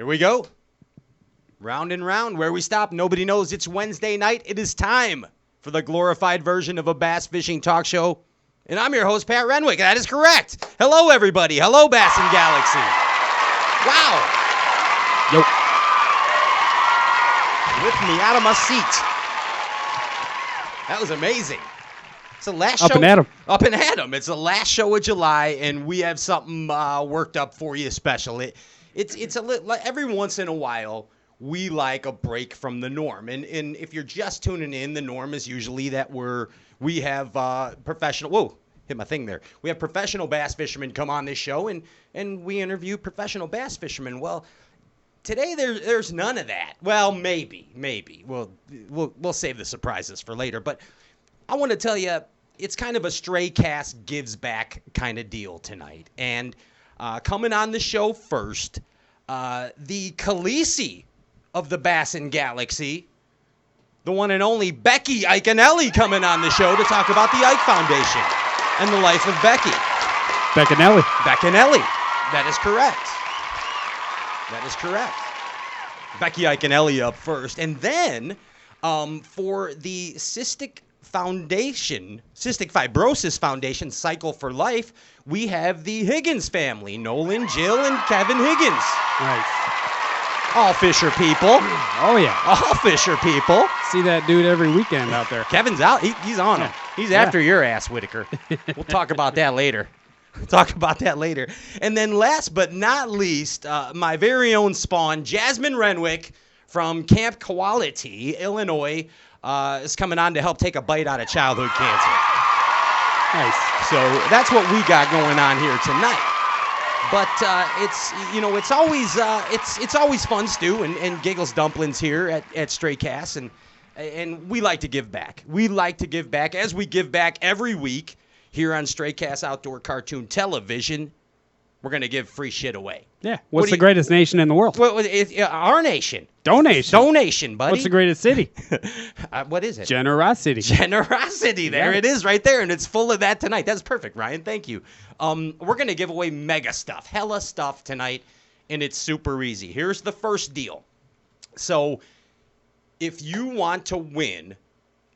we go. Round and round. Where we stop, nobody knows. It's Wednesday night. It is time for the glorified version of a bass fishing talk show. And I'm your host, Pat Renwick. That is correct. Hello, everybody. Hello, Bass and Galaxy. Wow. Yo. Lift me out of my seat. That was amazing. It's the last show. Up and at 'em. Up and at 'em. It's the last show of July, and we have something worked up for you special. It's a like every once in a while, we like a break from the norm. And if you're just tuning in, the norm is usually that we have professional. Whoa, hit my thing there. We have professional bass fishermen come on this show, and we interview professional bass fishermen. Well, today there's none of that. Well, maybe. We'll save the surprises for later. But I want to tell you, it's kind of a stray cast gives back kind of deal tonight. And coming on the show first, the Khaleesi of the Bass and Galaxy, the one and only Becky Iaconelli, coming on the show to talk about the Ike Foundation and the life of Becky. Iaconelli. That is correct. Becky Iaconelli up first. And then for the Cystic Fibrosis Foundation Cycle for Life, we have the Higgins family, Nolan, Jill, and Kevin Higgins. Nice. All Fisher people. Oh, yeah. All Fisher people. See that dude every weekend out there. Kevin's out. He's on him. He's after your ass, Whitaker. We'll talk about that later. And then last but not least, my very own spawn, Jasmine Renwick from Camp Quality, Illinois, is coming on to help take a bite out of childhood cancer. Nice. So that's what we got going on here tonight. But it's always fun, Stu, and Giggles Dumplings here at Stray Cast, and we like to give back. We like to give back as we give back every week here on Stray Cast Outdoor Cartoon Television. We're gonna give free shit away. Yeah. What's the greatest nation in the world? Well, our nation. Donation, buddy. What's the greatest city? What is it? Generosity. There it is right there, and it's full of that tonight. That's perfect, Ryan. Thank you. We're going to give away mega stuff, hella stuff tonight, and it's super easy. Here's the first deal. So if you want to win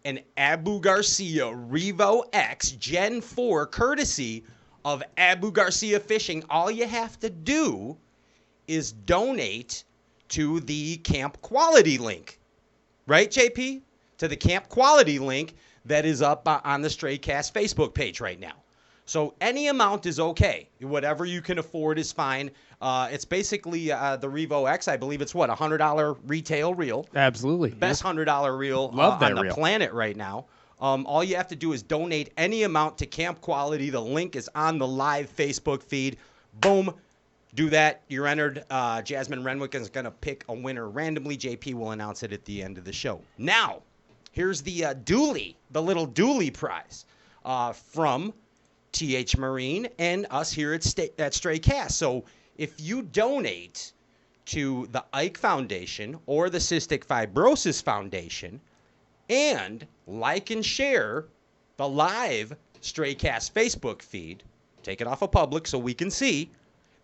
an Abu Garcia Revo X Gen 4 courtesy of Abu Garcia Fishing, all you have to do is donate to the Camp Quality link. Right, JP? To the Camp Quality link that is up on the Stray Cast Facebook page right now. So any amount is okay. Whatever you can afford is fine. It's basically the Revo X. I believe it's, $100 retail reel. Absolutely. Best $100 reel on the planet right now. All you have to do is donate any amount to Camp Quality. The link is on the live Facebook feed. Boom. Do that. You're entered. Jasmine Renwick is going to pick a winner randomly. JP will announce it at the end of the show. Now, here's the dually, the little dually prize from TH Marine and us here at Stray Cast. So if you donate to the Ike Foundation or the Cystic Fibrosis Foundation and like and share the live Stray Cast Facebook feed, take it off of public so we can see,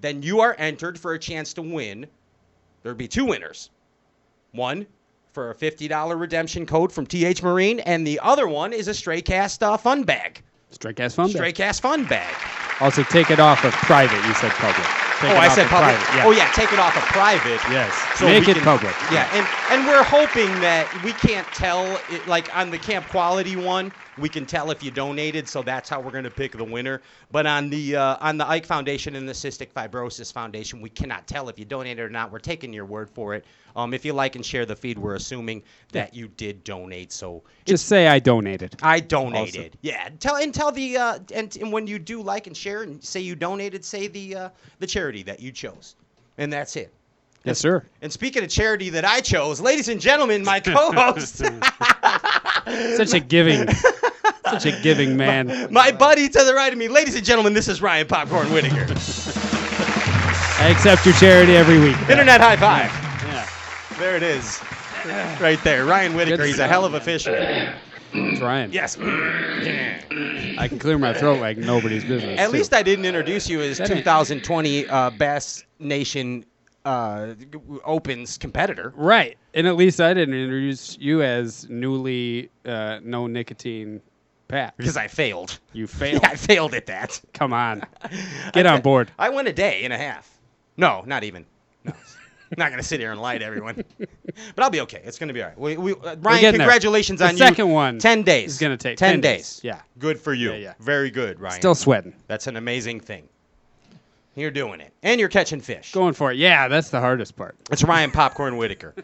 then you are entered for a chance to win. There'd be two winners. One for a $50 redemption code from TH Marine, and the other one is a Stray Cast fun bag. Stray Cast fun bag. Stray Cast fun bag. Also, take it off of private. You said public. I said public. Yeah. Oh, yeah, take it off of private. Yes. So Make it public. Yeah, and we're hoping that we can't tell, like on the Camp Quality one, we can tell if you donated, so that's how we're going to pick the winner. But on the Ike Foundation and the Cystic Fibrosis Foundation, we cannot tell if you donated or not. We're taking your word for it. If you like and share the feed, we're assuming that you did donate. So just say I donated. I donated. Also. Yeah. Tell the and when you do like and share and say you donated, say the charity that you chose, and that's it. Yes, sir. And speaking of charity that I chose, ladies and gentlemen, my co-host. Such a giving man. My buddy to the right of me. Ladies and gentlemen, this is Ryan Popcorn Whitaker. I accept your charity every week. Internet high five. Yeah. There it is. Right there. Ryan Whitaker. He's a hell of a fisherman. It's Ryan. Yes. I can clear my throat like nobody's business. At least I didn't introduce you as 2020 Bass Nation Open's competitor. Right. And at least I didn't introduce you as newly no nicotine Pat. Because I failed. You failed. Yeah, I failed at that. Come on. Get on board. I went a day and a half. No, not even. No. I'm not going to sit here and lie to everyone. But I'll be okay. It's going to be all right. Ryan, congratulations on you. The second one 10 days. It's going to take 10 days. Yeah. Good for you. Yeah. Very good, Ryan. Still sweating. That's an amazing thing. You're doing it. And you're catching fish. Going for it. Yeah, that's the hardest part. It's Ryan Popcorn Whitaker.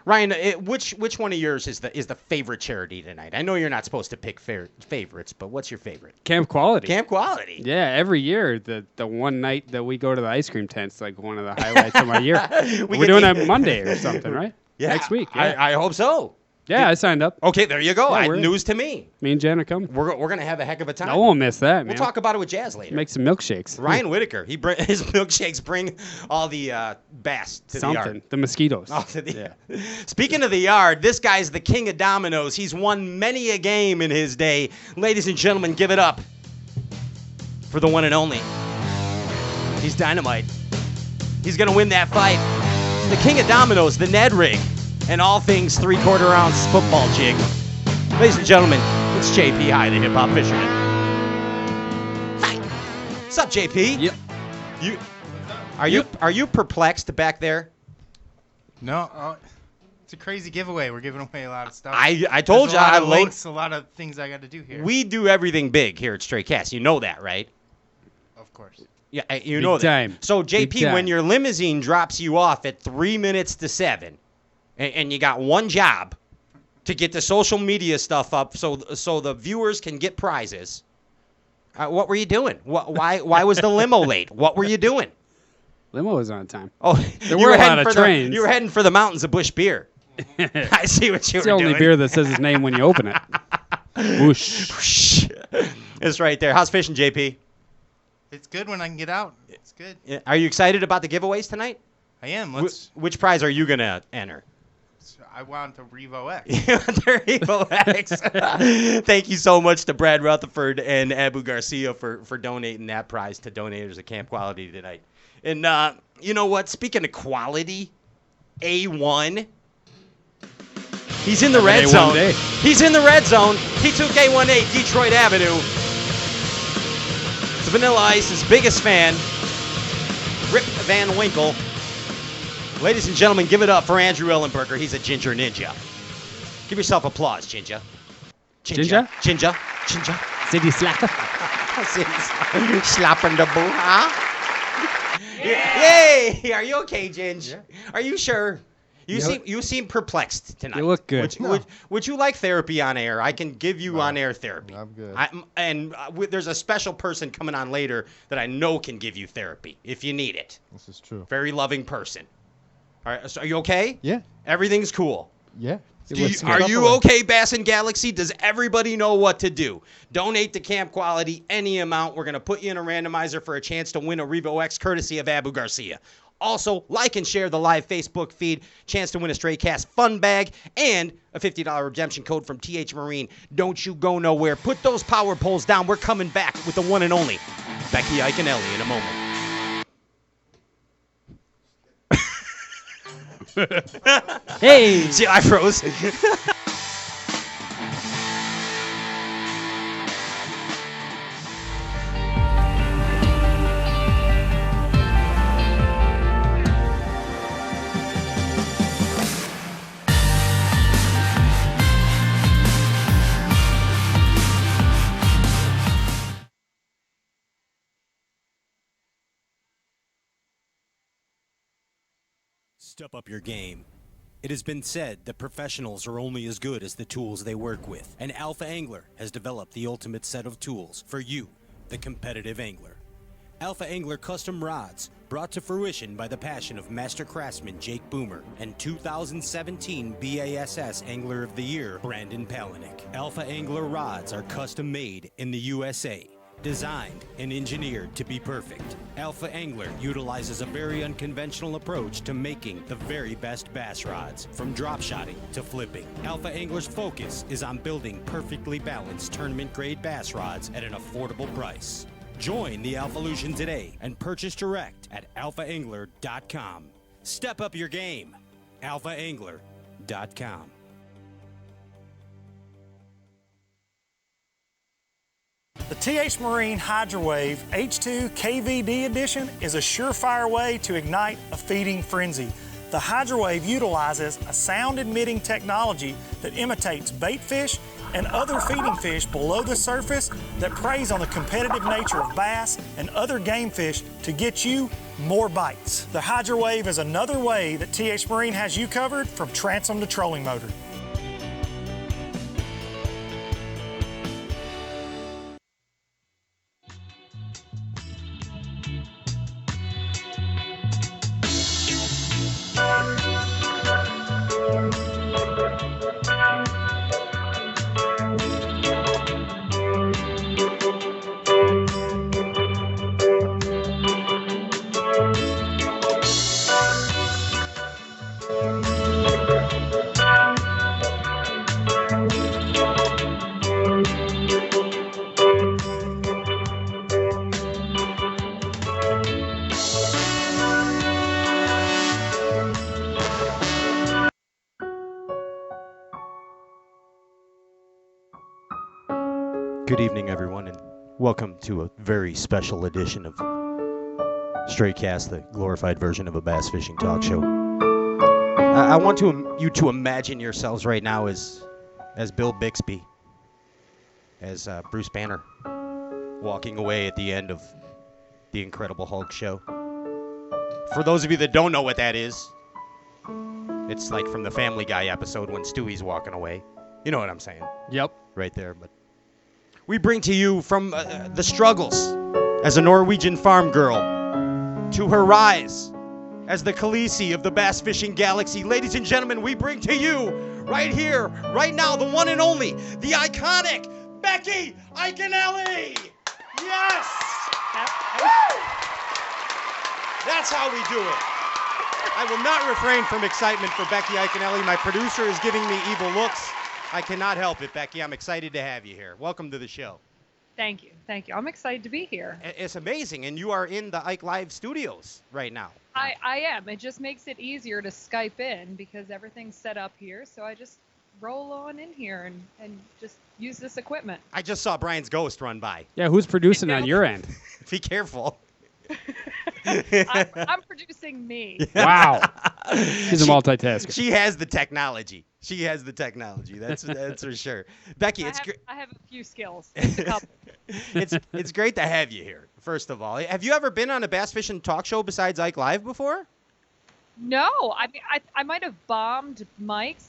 Ryan, which one of yours is the favorite charity tonight? I know you're not supposed to pick favorites, but what's your favorite? Camp Quality. Camp Quality. Yeah, every year the one night that we go to the ice cream tent's like one of the highlights of my year. We're doing it Monday or something, right? Yeah, next week. Yeah. I hope so. Yeah, I signed up. Okay, there you go. Yeah, news to me. Me and Jen are coming. We're going to have a heck of a time. I won't miss that, man. We'll talk about it with Jazz later. Make some milkshakes. Ryan Whitaker, his milkshakes bring all the bass to the yard. The mosquitoes. Oh, Speaking of the yard, this guy's the king of dominoes. He's won many a game in his day. Ladies and gentlemen, give it up for the one and only. He's dynamite. He's going to win that fight. He's the king of dominoes, the Ned Rig, and all things 3/4 ounce football jig. Ladies and gentlemen, it's JP High, the hip hop fisherman. Hi. What's up, JP? Yep. Are you perplexed back there? No. It's a crazy giveaway. We're giving away a lot of stuff. I told you. A lot of things I got to do here. We do everything big here at Stray Cast. You know that, right? Of course. Yeah, you know that. Time. So, JP, when your limousine drops you off at 3 minutes to 7, and you got one job to get the social media stuff up so the viewers can get prizes, what were you doing? Why was the limo late? What were you doing? Limo was on time. Oh, there were a lot of trains. You were heading for the mountains of Busch Beer. I see what you were doing. It's the only beer that says his name when you open it. Whoosh. It's right there. How's fishing, JP? It's good when I can get out. It's good. Are you excited about the giveaways tonight? I am. Which prize are you going to enter? I want the Revo X. The Revo X. Thank you so much to Brad Rutherford and Abu Garcia for donating that prize to donators at Camp Quality tonight. And you know what? Speaking of quality, A1. He's in the red zone. He's in the red zone. T2K18, Detroit Avenue. It's Vanilla Ice's biggest fan, Rip Van Winkle. Ladies and gentlemen, give it up for Andrew Ellenberger. He's a ginger ninja. Give yourself applause, Ginger. Ginger? Ginger. City slapper. Slapping the boo, huh? Yay! Are you okay, Ginger? Are you sure? You seem perplexed tonight. You look good. Would you like therapy on air? I can give you on-air therapy. I'm good. There's a special person coming on later that I know can give you therapy if you need it. This is true. Very loving person. All right, so are you okay? Yeah. Everything's cool. Yeah. Are you okay, Bassin Galaxy? Does everybody know what to do? Donate to Camp Quality any amount. We're going to put you in a randomizer for a chance to win a Revo X courtesy of Abu Garcia. Also, like and share the live Facebook feed. Chance to win a Stray Cast fun bag and a $50 redemption code from TH Marine. Don't you go nowhere. Put those power poles down. We're coming back with the one and only Becky Iaconelli in a moment. Hey! See, I froze. Step up your game. It has been said that professionals are only as good as the tools they work with, and Alpha Angler has developed the ultimate set of tools for you, the competitive angler. Alpha Angler custom rods, brought to fruition by the passion of master craftsman Jake Boomer and 2017 BASS Angler of the Year Brandon Palaniuk. Alpha Angler rods are custom made in the USA. Designed and engineered to be perfect, Alpha Angler utilizes a very unconventional approach to making the very best bass rods, from drop shotting to flipping. Alpha Angler's focus is on building perfectly balanced tournament-grade bass rods at an affordable price. Join the Alphalution today and purchase direct at alphaangler.com. Step up your game. alphaangler.com. The TH Marine Hydrowave H2 KVD Edition is a surefire way to ignite a feeding frenzy. The Hydrowave utilizes a sound-emitting technology that imitates bait fish and other feeding fish below the surface that preys on the competitive nature of bass and other game fish to get you more bites. The Hydrowave is another way that TH Marine has you covered from transom to trolling motor. Good evening, everyone, and welcome to a very special edition of Straightcast, the glorified version of a bass fishing talk show. I want you to imagine yourselves right now as Bill Bixby, as Bruce Banner, walking away at the end of the Incredible Hulk show. For those of you that don't know what that is, it's like from the Family Guy episode when Stewie's walking away. You know what I'm saying? Yep. Right there, but we bring to you from the struggles as a Norwegian farm girl to her rise as the Khaleesi of the bass fishing galaxy. Ladies and gentlemen, we bring to you right here, right now, the one and only, the iconic Becky Iaconelli. Yes! That's how we do it. I will not refrain from excitement for Becky Iaconelli. My producer is giving me evil looks. I cannot help it, Becky. I'm excited to have you here. Welcome to the show. Thank you. Thank you. I'm excited to be here. It's amazing, and you are in the Ike Live studios right now. I am. It just makes it easier to Skype in because everything's set up here. So I just roll on in here and just use this equipment. I just saw Brian's ghost run by. Yeah, who's producing on your end? Be careful. I'm producing me. Wow. She's a multitasker. She has the technology. That's for sure. Becky, I have a few skills. Just a couple. It's great to have you here. First of all, have you ever been on a bass fishing talk show besides Ike Live before? No, I mean I might have bombed Mike's,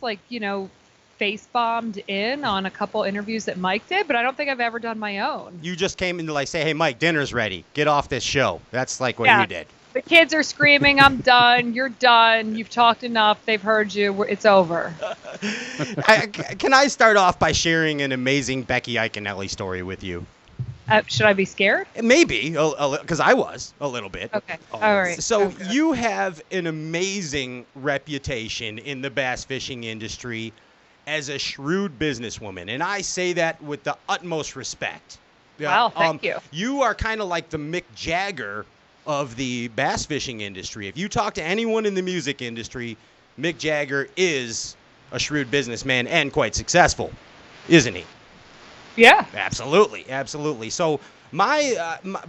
face bombed in on a couple interviews that Mike did, but I don't think I've ever done my own. You just came in to say, hey Mike, dinner's ready. Get off this show. That's like what you did. The kids are screaming, I'm done, you're done, you've talked enough, they've heard you, it's over. Can I start off by sharing an amazing Becky Iaconelli story with you? Should I be scared? Maybe, because I was a little bit. Okay, all right. So you have an amazing reputation in the bass fishing industry as a shrewd businesswoman, and I say that with the utmost respect. Wow, thank you. You are kind of like the Mick Jagger of the bass fishing industry. If you talk to anyone in the music industry, Mick Jagger is a shrewd businessman and quite successful, isn't he? Yeah. Absolutely. So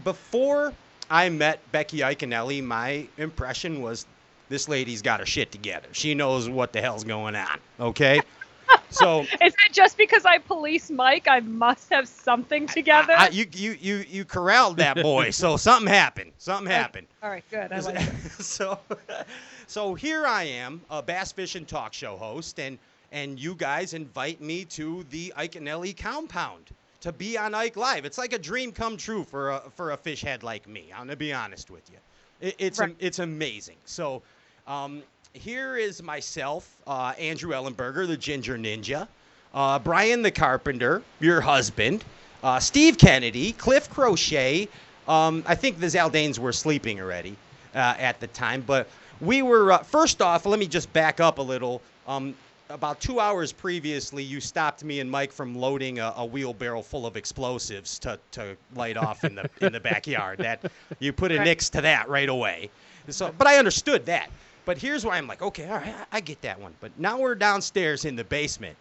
before I met Becky Iaconelli, my impression was this lady's got her shit together. She knows what the hell's going on, okay? So is it just because I police Mike, I must have something together? You corralled that boy, so something happened. All right, good. I like it. So here I am, a bass fishing talk show host, and you guys invite me to the Iaconelli compound to be on Ike Live. It's like a dream come true for a fish head like me. I'm gonna be honest with you. It's amazing. So. Here is myself, Andrew Ellenberger, the Ginger Ninja, Brian the Carpenter, your husband, Steve Kennedy, Cliff Crochet. I think the Zaldanes were sleeping already at the time, but we were, first off, let me just back up a little. About 2 hours previously, you stopped me and Mike from loading a wheelbarrow full of explosives to light off in the backyard. That you put a nix to that right away. So, but I understood that. But here's why I'm like, okay, all right, I get that one. But now we're downstairs in the basement,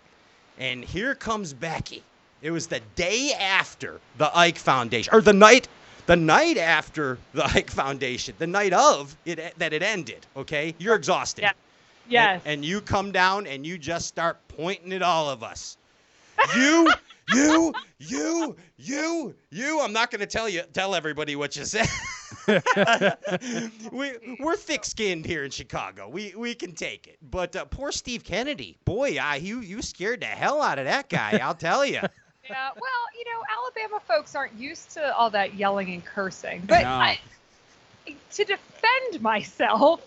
and here comes Becky. It was the day after the Ike Foundation, or the night after the Ike Foundation, the night of it that it ended. Okay, you're exhausted. Yeah. Yes. And you come down and you just start pointing at all of us. You. I'm not going to tell everybody what you said. We're thick-skinned here in Chicago. We can take it. But poor Steve Kennedy, boy, you scared the hell out of that guy. I'll tell you. Yeah. Well, Alabama folks aren't used to all that yelling and cursing. But to defend myself,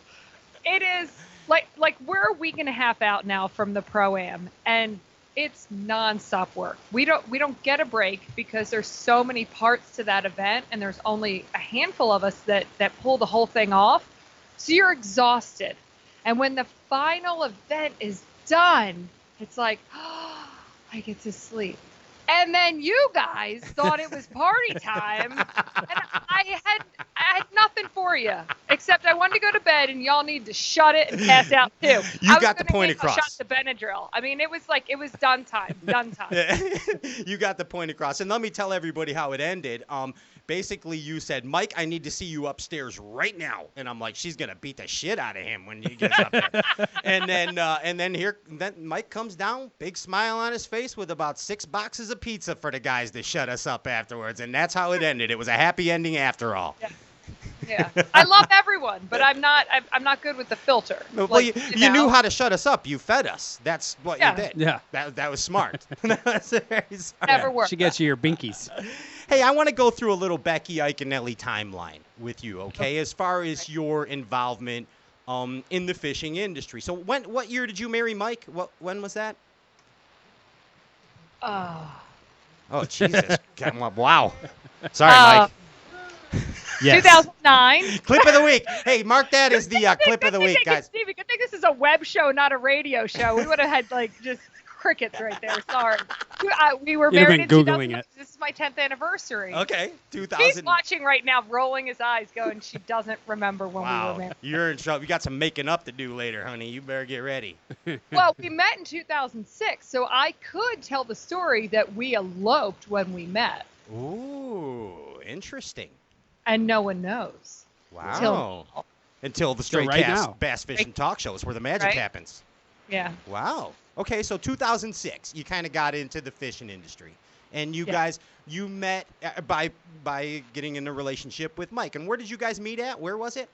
it is like we're a week and a half out now from the Pro-Am, and it's nonstop work. We don't get a break because there's so many parts to that event, and there's only a handful of us that pull the whole thing off. So you're exhausted. And when the final event is done, it's like, oh, I get to sleep. And then you guys thought it was party time, and I had nothing for you except I wanted to go to bed, and y'all need to shut it and pass out too. You got the point across. Shot the Benadryl. I mean, it was done time. You got the point across, and let me tell everybody how it ended. Basically, you said, Mike, I need to see you upstairs right now. And I'm like, she's going to beat the shit out of him when he gets up there. and then Mike comes down, big smile on his face with about 6 boxes of pizza for the guys to shut us up afterwards. And that's how it ended. It was a happy ending after all. Yeah. I love everyone, but I'm not good with the filter. Well, you knew how to shut us up. You fed us. That's what you did. Yeah. That was smart. That's very smart. Never worked. She gets you your binkies. Hey, I want to go through a little Becky Iaconelli timeline with you, okay? As far as your involvement in the fishing industry. So what year did you marry Mike? When was that? Oh, Jesus. Wow. Sorry, Mike. Yes. 2009. Clip of the week. Hey, mark that as the clip of the week, guys. Stevie, good thing this is a web show, not a radio show. We would have had just crickets right there. Sorry. We were married in Googling it. This is my 10th anniversary. Okay, 2000. He's watching right now, rolling his eyes, going, she doesn't remember when we were married. You're in trouble. You got some making up to do later, honey. You better get ready. Well, we met in 2006, so I could tell the story that we eloped when we met. Ooh, interesting. And no one knows. Wow. Until the Straight Cast Bass Fishing Talk Shows where the magic happens. Yeah. Wow. Okay, so 2006, you kind of got into the fishing industry. And you guys, you met by getting in a relationship with Mike. And where did you guys meet at? Where was it?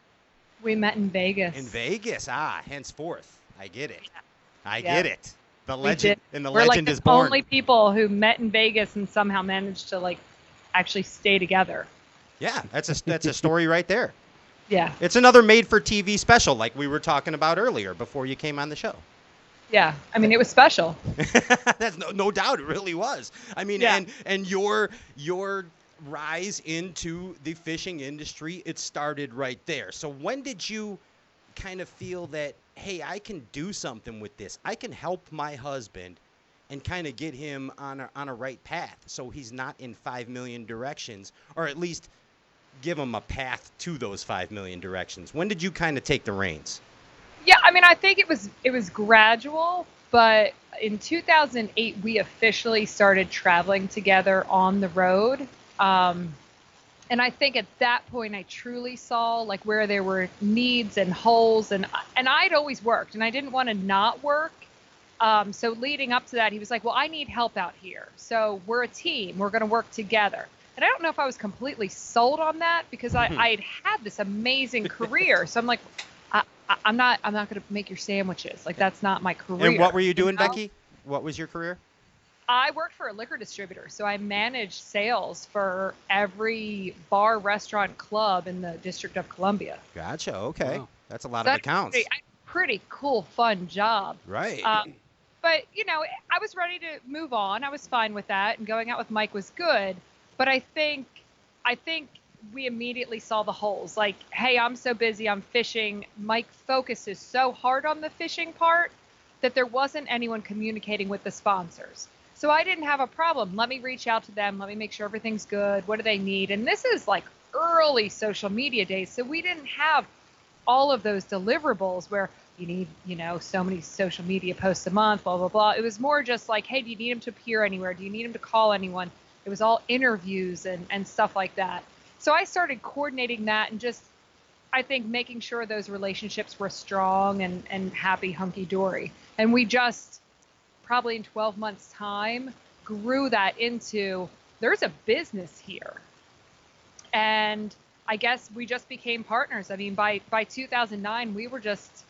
We met in Vegas. In Vegas. Henceforth. I get it. I get it. The legend is born. We're like the only people who met in Vegas and somehow managed to actually stay together. Yeah, that's a story right there. Yeah. It's another made-for-TV special like we were talking about earlier before you came on the show. Yeah. I mean, it was special. That's no doubt. It really was. I mean, and your rise into the fishing industry, it started right there. So when did you kind of feel that, hey, I can do something with this. I can help my husband and kind of get him on a right path so he's not in 5 million directions, or at least give him a path to those 5 million directions. When did you kind of take the reins? Yeah, I mean, I think it was gradual, but in 2008 we officially started traveling together on the road. And I think at that point I truly saw where there were needs and holes, and I'd always worked and I didn't want to not work. So leading up to that, he was like, well, I need help out here. So we're a team. We're going to work together. And I don't know if I was completely sold on that because I had this amazing career. So I'm like, I'm not going to make your sandwiches. That's not my career. And what were you doing, Becky? What was your career? I worked for a liquor distributor. So I managed sales for every bar, restaurant, club in the District of Columbia. Gotcha. Okay. Wow. That's a lot of accounts. Pretty cool, fun job. Right. But, I was ready to move on. I was fine with that. And going out with Mike was good. But I think we immediately saw the holes. Hey, I'm so busy. I'm fishing. Mike focuses so hard on the fishing part that there wasn't anyone communicating with the sponsors. So I didn't have a problem. Let me reach out to them. Let me make sure everything's good. What do they need? And this is early social media days. So we didn't have all of those deliverables where you need, so many social media posts a month, blah, blah, blah. It was more just like, hey, do you need him to appear anywhere? Do you need him to call anyone? It was all interviews and stuff like that. So I started coordinating that and just, I think, making sure those relationships were strong and happy, hunky-dory. And we just, probably in 12 months' time, grew that into, there's a business here. And I guess we just became partners. I mean, by 2009, we were just,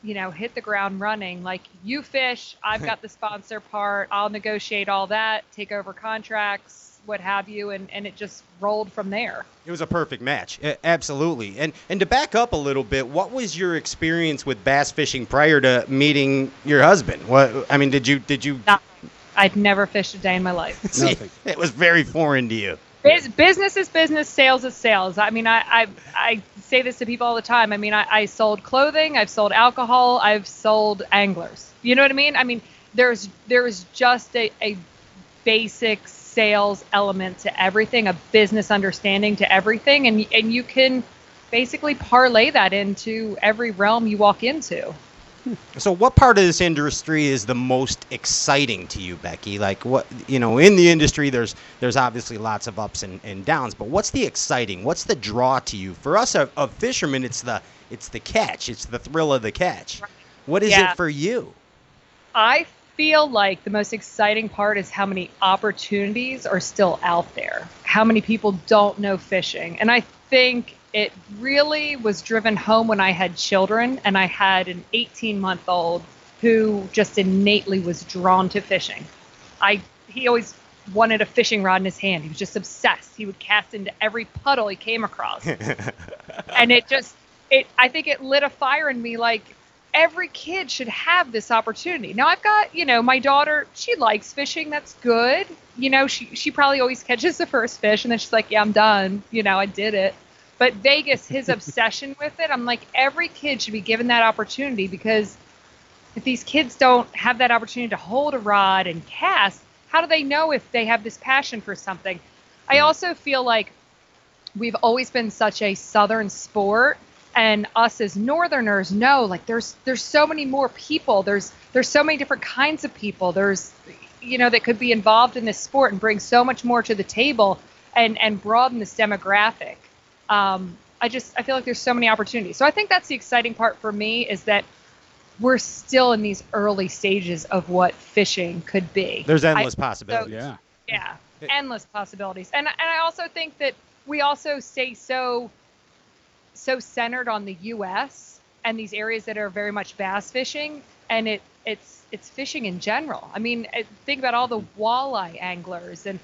hit the ground running. Like, you fish, I've got the sponsor part, I'll negotiate all that, take over contracts, what have you, and it just rolled from there. It was a perfect match. Absolutely. And to back up a little bit, what was your experience with bass fishing prior to meeting your husband? Did you I'd never fished a day in my life. See, it was very foreign to you. Business is business, sales is sales. I mean, I say this to people all the time. I mean, I sold clothing, I've sold alcohol, I've sold anglers. You know what I mean? I mean, there's just a basic sales element to everything, a business understanding to everything, and you can basically parlay that into every realm you walk into. So what part of this industry is the most exciting to you, Becky? Like, what, in the industry, there's obviously lots of ups and downs, but what's the exciting? What's the draw to you? For us, a fisherman, it's the catch. It's the thrill of the catch. What is it for you? I feel like the most exciting part is how many opportunities are still out there. How many people don't know fishing. And I think it really was driven home when I had children, and I had an 18-month-old who just innately was drawn to fishing. He always wanted a fishing rod in his hand. He was just obsessed. He would cast into every puddle he came across. And I think it lit a fire in me, like, every kid should have this opportunity. Now I've got, my daughter, she likes fishing. That's good. She probably always catches the first fish and then she's like, yeah, I'm done. I did it. But Vegas, his obsession with it, I'm like, every kid should be given that opportunity, because if these kids don't have that opportunity to hold a rod and cast, how do they know if they have this passion for something? I also feel like we've always been such a southern sport, and us as northerners know, like, there's so many more people. There's so many different kinds of people. There's, that could be involved in this sport and bring so much more to the table and broaden this demographic. I feel like there's so many opportunities. So I think that's the exciting part for me, is that we're still in these early stages of what fishing could be. There's endless possibilities. Yeah, endless possibilities. And I also think that we also stay so centered on the U.S. and these areas that are very much bass fishing, and it's fishing in general. I mean, think about all the walleye anglers, and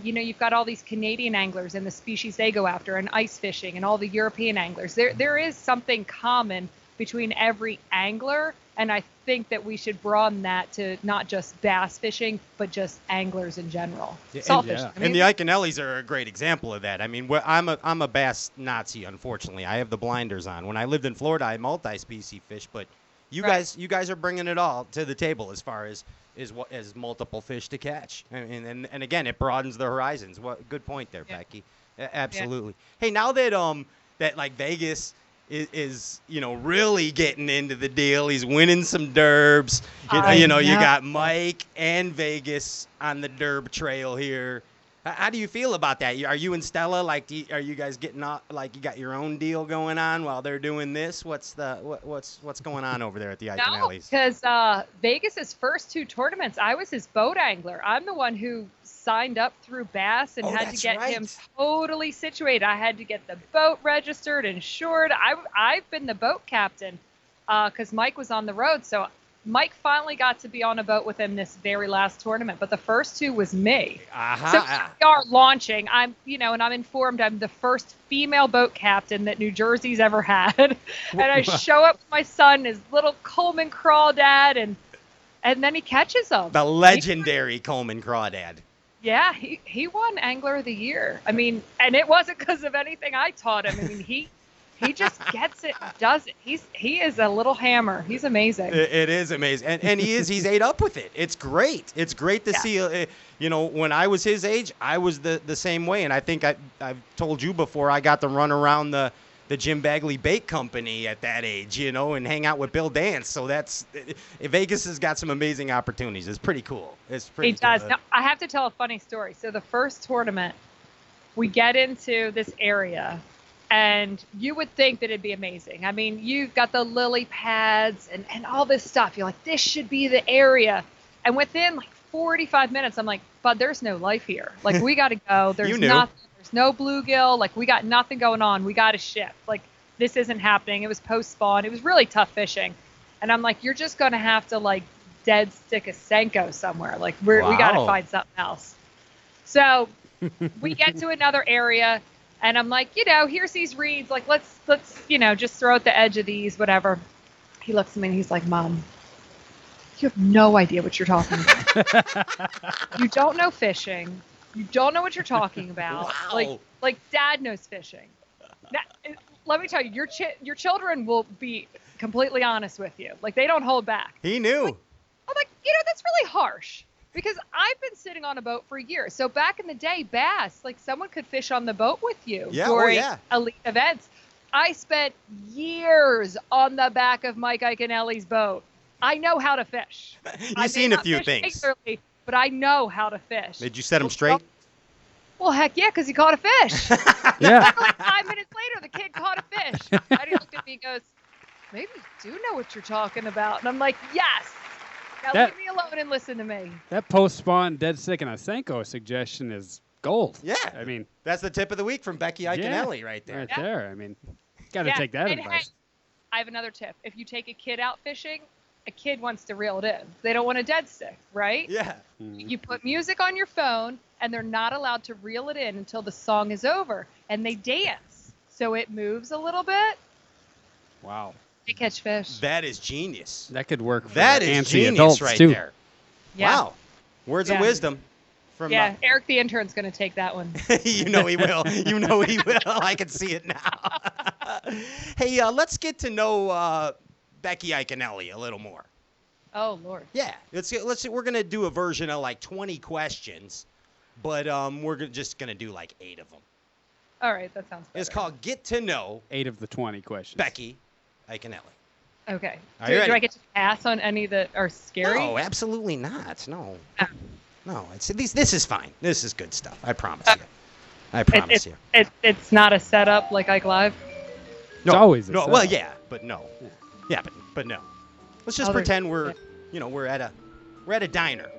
you've got all these Canadian anglers and the species they go after, and ice fishing, and all the European anglers. There is something common between every angler, and I think that we should broaden that to not just bass fishing, but just anglers in general. Salt fishing. I mean, and the Iaconellis are a great example of that. I mean, I'm a bass Nazi, unfortunately. I have the blinders on. When I lived in Florida, I multi-species fish, but you guys are bringing it all to the table as far as multiple fish to catch. And again, it broadens the horizons. Good point there, Becky. Absolutely. Yeah. Hey, now that that like Vegas is really getting into the deal. He's winning some derbs. You got Mike and Vegas on the derb trail here. How do you feel about that? Are you and Stella, like, are you guys getting like you got your own deal going on while they're doing this? What's going on over there at the Iaconellis? Because Vegas's first two tournaments, I was his boat angler. I'm the one who signed up through Bass and had to get him totally situated. I had to get the boat registered, insured. I've been the boat captain because Mike was on the road. So Mike finally got to be on a boat with him this very last tournament, but the first two was me. So we are launching. I'm informed I'm the first female boat captain that New Jersey's ever had. And I show up with my son, his little Coleman Crawdad, and then he catches them. The legendary Coleman Crawdad. Yeah, he won Angler of the Year. I mean, and it wasn't because of anything I taught him. I mean, he just gets it, does it. He is a little hammer. He's amazing. It is amazing, and he's ate up with it. It's great. It's great to see. When I was his age, I was the same way, and I think I've told you before. I got to run around the the Jim Bagley Bake Company at that age, and hang out with Bill Dance. So Vegas has got some amazing opportunities. It's pretty cool. It does. Now, I have to tell a funny story. So the first tournament, we get into this area, and you would think that it'd be amazing. I mean, you've got the lily pads and all this stuff. You're like, this should be the area. And within like 45 minutes, I'm like, Bud, there's no life here. Like, we got to go. There's nothing. There's no bluegill. Like, we got nothing going on. We got to shift. Like, this isn't happening. It was post-spawn. It was really tough fishing. And I'm like, you're just going to have to, like, dead stick a Senko somewhere. Like, we got to find something else. So we get to another area, and I'm like, here's these reeds. Like, let's just throw at the edge of these, whatever. He looks at me, and he's like, Mom, you have no idea what you're talking about. You don't know fishing. You don't know what you're talking about. Wow. Like Dad knows fishing. Now, let me tell you, your children will be completely honest with you. Like, they don't hold back. He knew. I'm like, that's really harsh, because I've been sitting on a boat for years. So back in the day, bass, like, someone could fish on the boat with you during elite events. I spent years on the back of Mike Iaconelli's boat. I know how to fish. You've seen a few things. Regularly, but I know how to fish. Did you set him straight? Well, heck yeah, because he caught a fish. Yeah. Like 5 minutes later, the kid caught a fish. And he looked at me and goes, maybe you do know what you're talking about. And I'm like, yes. Now leave me alone and listen to me. That post-spawn dead stick and a Senko suggestion is gold. Yeah. I mean, that's the tip of the week from Becky Iaconelli right there. Right there. I mean, got to take that advice. Hey, I have another tip. If you take a kid out fishing, a kid wants to reel it in. They don't want a dead stick, right? Yeah. You put music on your phone, and they're not allowed to reel it in until the song is over, and they dance. So it moves a little bit. Wow. They catch fish. That is genius. That could work for that the is antsy genius adults right too. there. Yeah. Wow. Words of wisdom. From, Eric the intern's going to take that one. You know he will. You know he will. I can see it now. Hey, let's get to know Becky Iaconelli a little more. Oh, Lord. Yeah. We're going to do a version of like 20 questions, but we're just going to do like 8 of them. All right, that sounds better. It's called Get to Know 8 of the 20 questions. Becky Iaconelli. Okay. Do I get to pass on any that are scary? No, absolutely not. No. Oh. No, this is fine. This is good stuff. I promise you. I promise you. It's not a setup like Ike Live? No, it's always a no. setup. Well, yeah, but no. Yeah, but no. Let's just pretend we're at a diner.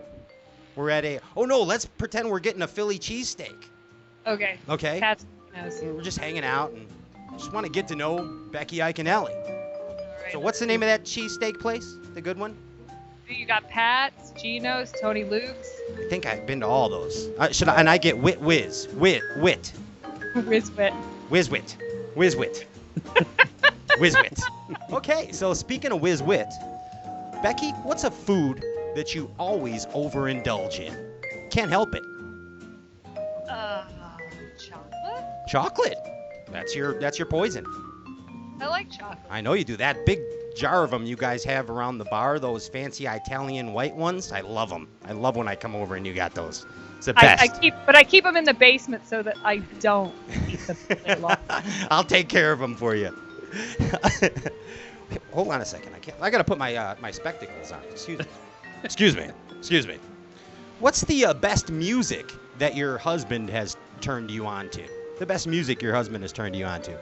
Let's pretend we're getting a Philly cheesesteak. Okay. Okay. Pat's knows. We're just hanging out and just want to get to know Becky Iaconelli. Right. So what's the name of that cheesesteak place? The good one? You got Pat's, Gino's, Tony Luke's. I think I've been to all those. And I get Wit. Whiz-wit. Whiz-wit. Whiz-wit. Okay, so speaking of whiz-wit, Becky, what's a food that you always overindulge in? Can't help it. Chocolate? Chocolate. That's your poison. I like chocolate. I know you do. That big jar of them you guys have around the bar, those fancy Italian white ones, I love them. I love when I come over and you got those. It's the best. I keep them in the basement so that I don't eat them all day long. I'll take care of them for you. Hold on a second. I got to put my my spectacles on. Excuse me. What's the best music that your husband has turned you on to? The best music your husband has turned you on to?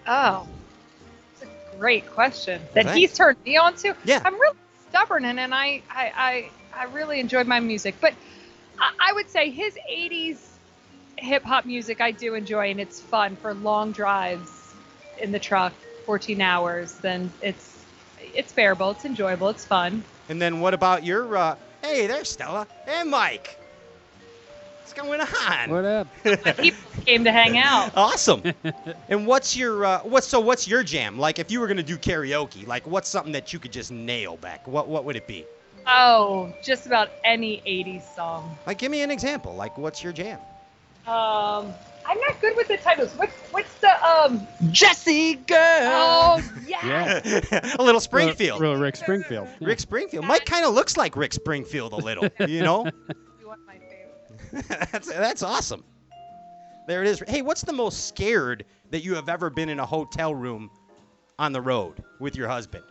Oh, that's a great question. That he's turned me on to? Yeah. I'm really stubborn, and I really enjoyed my music. But I would say his 80s hip-hop music I do enjoy, and it's fun for long drives in the truck, 14 hours. Then it's bearable, it's enjoyable, it's fun. And then what about your, hey, there's Stella and Mike. What's going on? What up? My people came to hang out. Awesome. And what's your jam? Like if you were going to do karaoke, like what's something that you could just nail back? What would it be? Oh, just about any 80s song. Like give me an example. Like what's your jam? I'm not good with the titles. What's the Jesse Girl? Oh yeah. Yeah. A little Springfield. Real Rick Springfield. Yeah. Rick Springfield. Mike kind of looks like Rick Springfield a little, you know? One of my favorites. That's awesome. There it is. Hey, what's the most scared that you have ever been in a hotel room on the road with your husband?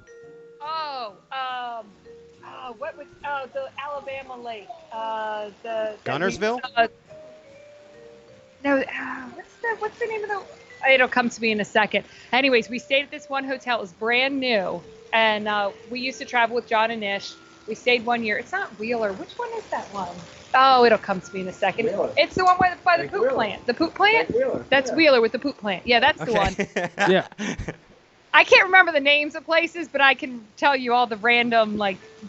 What was the Alabama lake? Gunnersville? What's the name of the? It'll come to me in a second. Anyways, we stayed at this one hotel. It was brand new, and we used to travel with John and Ish. We stayed 1 year. It's not Wheeler. Which one is that one? Oh, it'll come to me in a second. Wheeler. It's the one by the poop plant. The poop plant? Wheeler. That's Wheeler with the poop plant. Yeah, that's the one. Yeah. I can't remember the names of places, but I can tell you all the random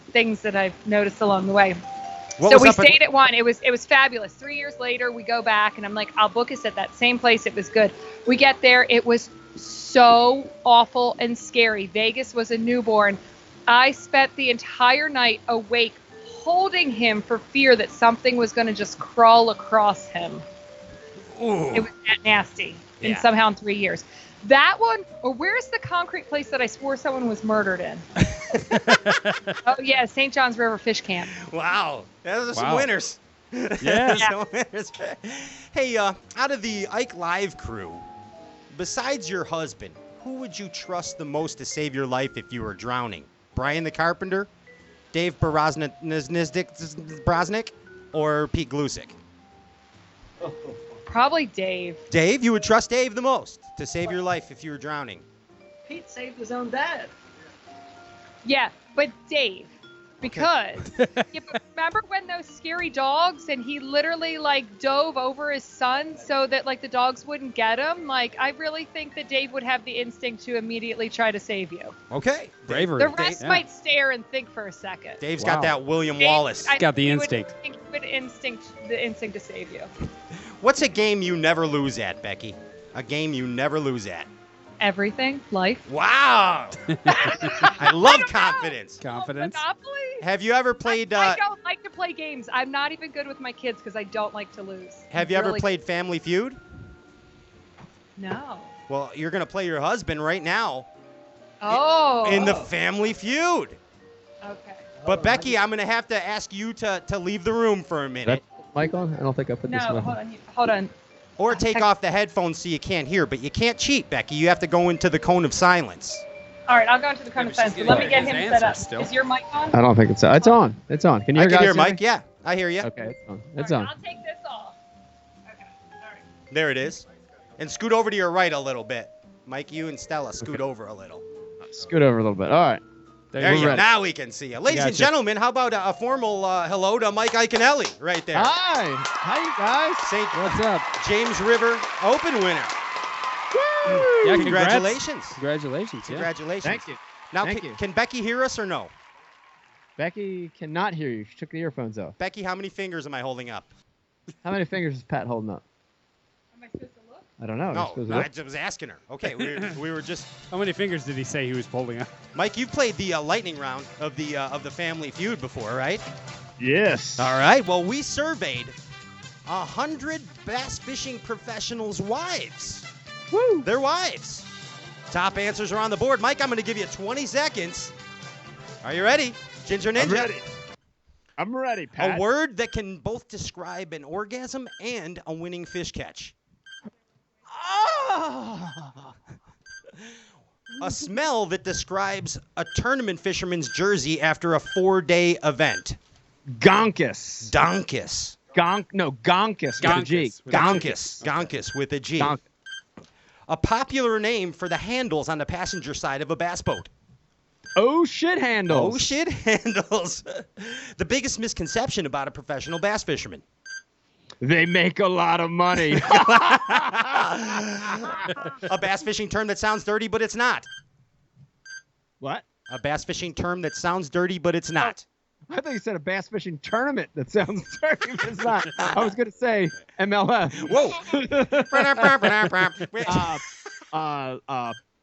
things that I've noticed along the way. So we stayed at one. It was fabulous. 3 years later, we go back, and I'm like, I'll book us at that same place. It was good. We get there. It was so awful and scary. Vegas was a newborn. I spent the entire night awake holding him for fear that something was going to just crawl across him. Ooh. It was that nasty. And somehow in 3 years. That one, or where's the concrete place that I swore someone was murdered in? Oh, yeah, St. John's River Fish Camp. Wow. Those are some winners. Yeah. Some winners. Hey, out of the Ike Live crew, besides your husband, who would you trust the most to save your life if you were drowning? Brian the Carpenter, Dave Broznik, or Pete Glusick? Probably Dave. Dave? You would trust Dave the most to save your life if you were drowning? Pete saved his own dad. Yeah, but Dave. Because, but remember when those scary dogs, and he literally dove over his son so that the dogs wouldn't get him? I really think that Dave would have the instinct to immediately try to save you. Okay. Bravery. The rest might stare and think for a second. Dave's got that William Wallace. He's got the instinct. He would the instinct to save you. What's a game you never lose at, Becky? A game you never lose at. Everything. Life. Wow. I love confidence. Confidence. Monopoly? Have you ever played... I don't like to play games. I'm not even good with my kids because I don't like to lose. Have you ever played Family Feud? No. Well, you're going to play your husband right now. Oh. In the Family Feud. Okay. But Becky, I'm going to have to ask you to leave the room for a minute. Mic on? I don't think I put this No, hold on. Or take off the headphones so you can't hear. But you can't cheat, Becky. You have to go into the cone of silence. All right, I'll go into the cone of silence. But let me get him set up. Still. Is your mic on? I don't think it's on. It's on. It's on. Can you hear I can hear Mike. Yeah, I hear you. Okay, it's on. It's on. on. I'll take this off. Okay. All right. There it is. And scoot over to your right a little bit. Mike, you and Stella, scoot over a little. Scoot over a little bit. All right. There you go. Now we can see you. Ladies and gentlemen, how about a formal hello to Mike Iaconelli right there. Hi. Hi, you guys. What's up? James River Open winner. Woo! Yeah, congratulations. Congratulations. Yeah. Congratulations. Thank you. Now, can Becky hear us or no? Becky cannot hear you. She took the earphones off. Becky, how many fingers am I holding up? How many fingers is Pat holding up? Am I supposed to look? I don't know. No, I was asking her. Okay, we were just... How many fingers did he say he was holding up? Mike, you've played the lightning round of the Family Feud before, right? Yes. All right. Well, we surveyed 100 bass fishing professionals' wives. Woo! Their wives. Top answers are on the board. Mike, I'm going to give you 20 seconds. Are you ready? Ginger Ninja. I'm ready. I'm ready, Pat. A word that can both describe an orgasm and a winning fish catch. A smell that describes a tournament fisherman's jersey after a 4-day event. Gonkus. Donkus. Gonkus. Gonkus with a G. Gonkus. A popular name for the handles on the passenger side of a bass boat. Oh, shit handles. Oh, shit handles. The biggest misconception about a professional bass fisherman. They make a lot of money. A bass fishing term that sounds dirty, but it's not. What? A bass fishing term that sounds dirty, but it's not. I thought you said a bass fishing tournament that sounds dirty, but it's not. I was going to say MLS. Whoa.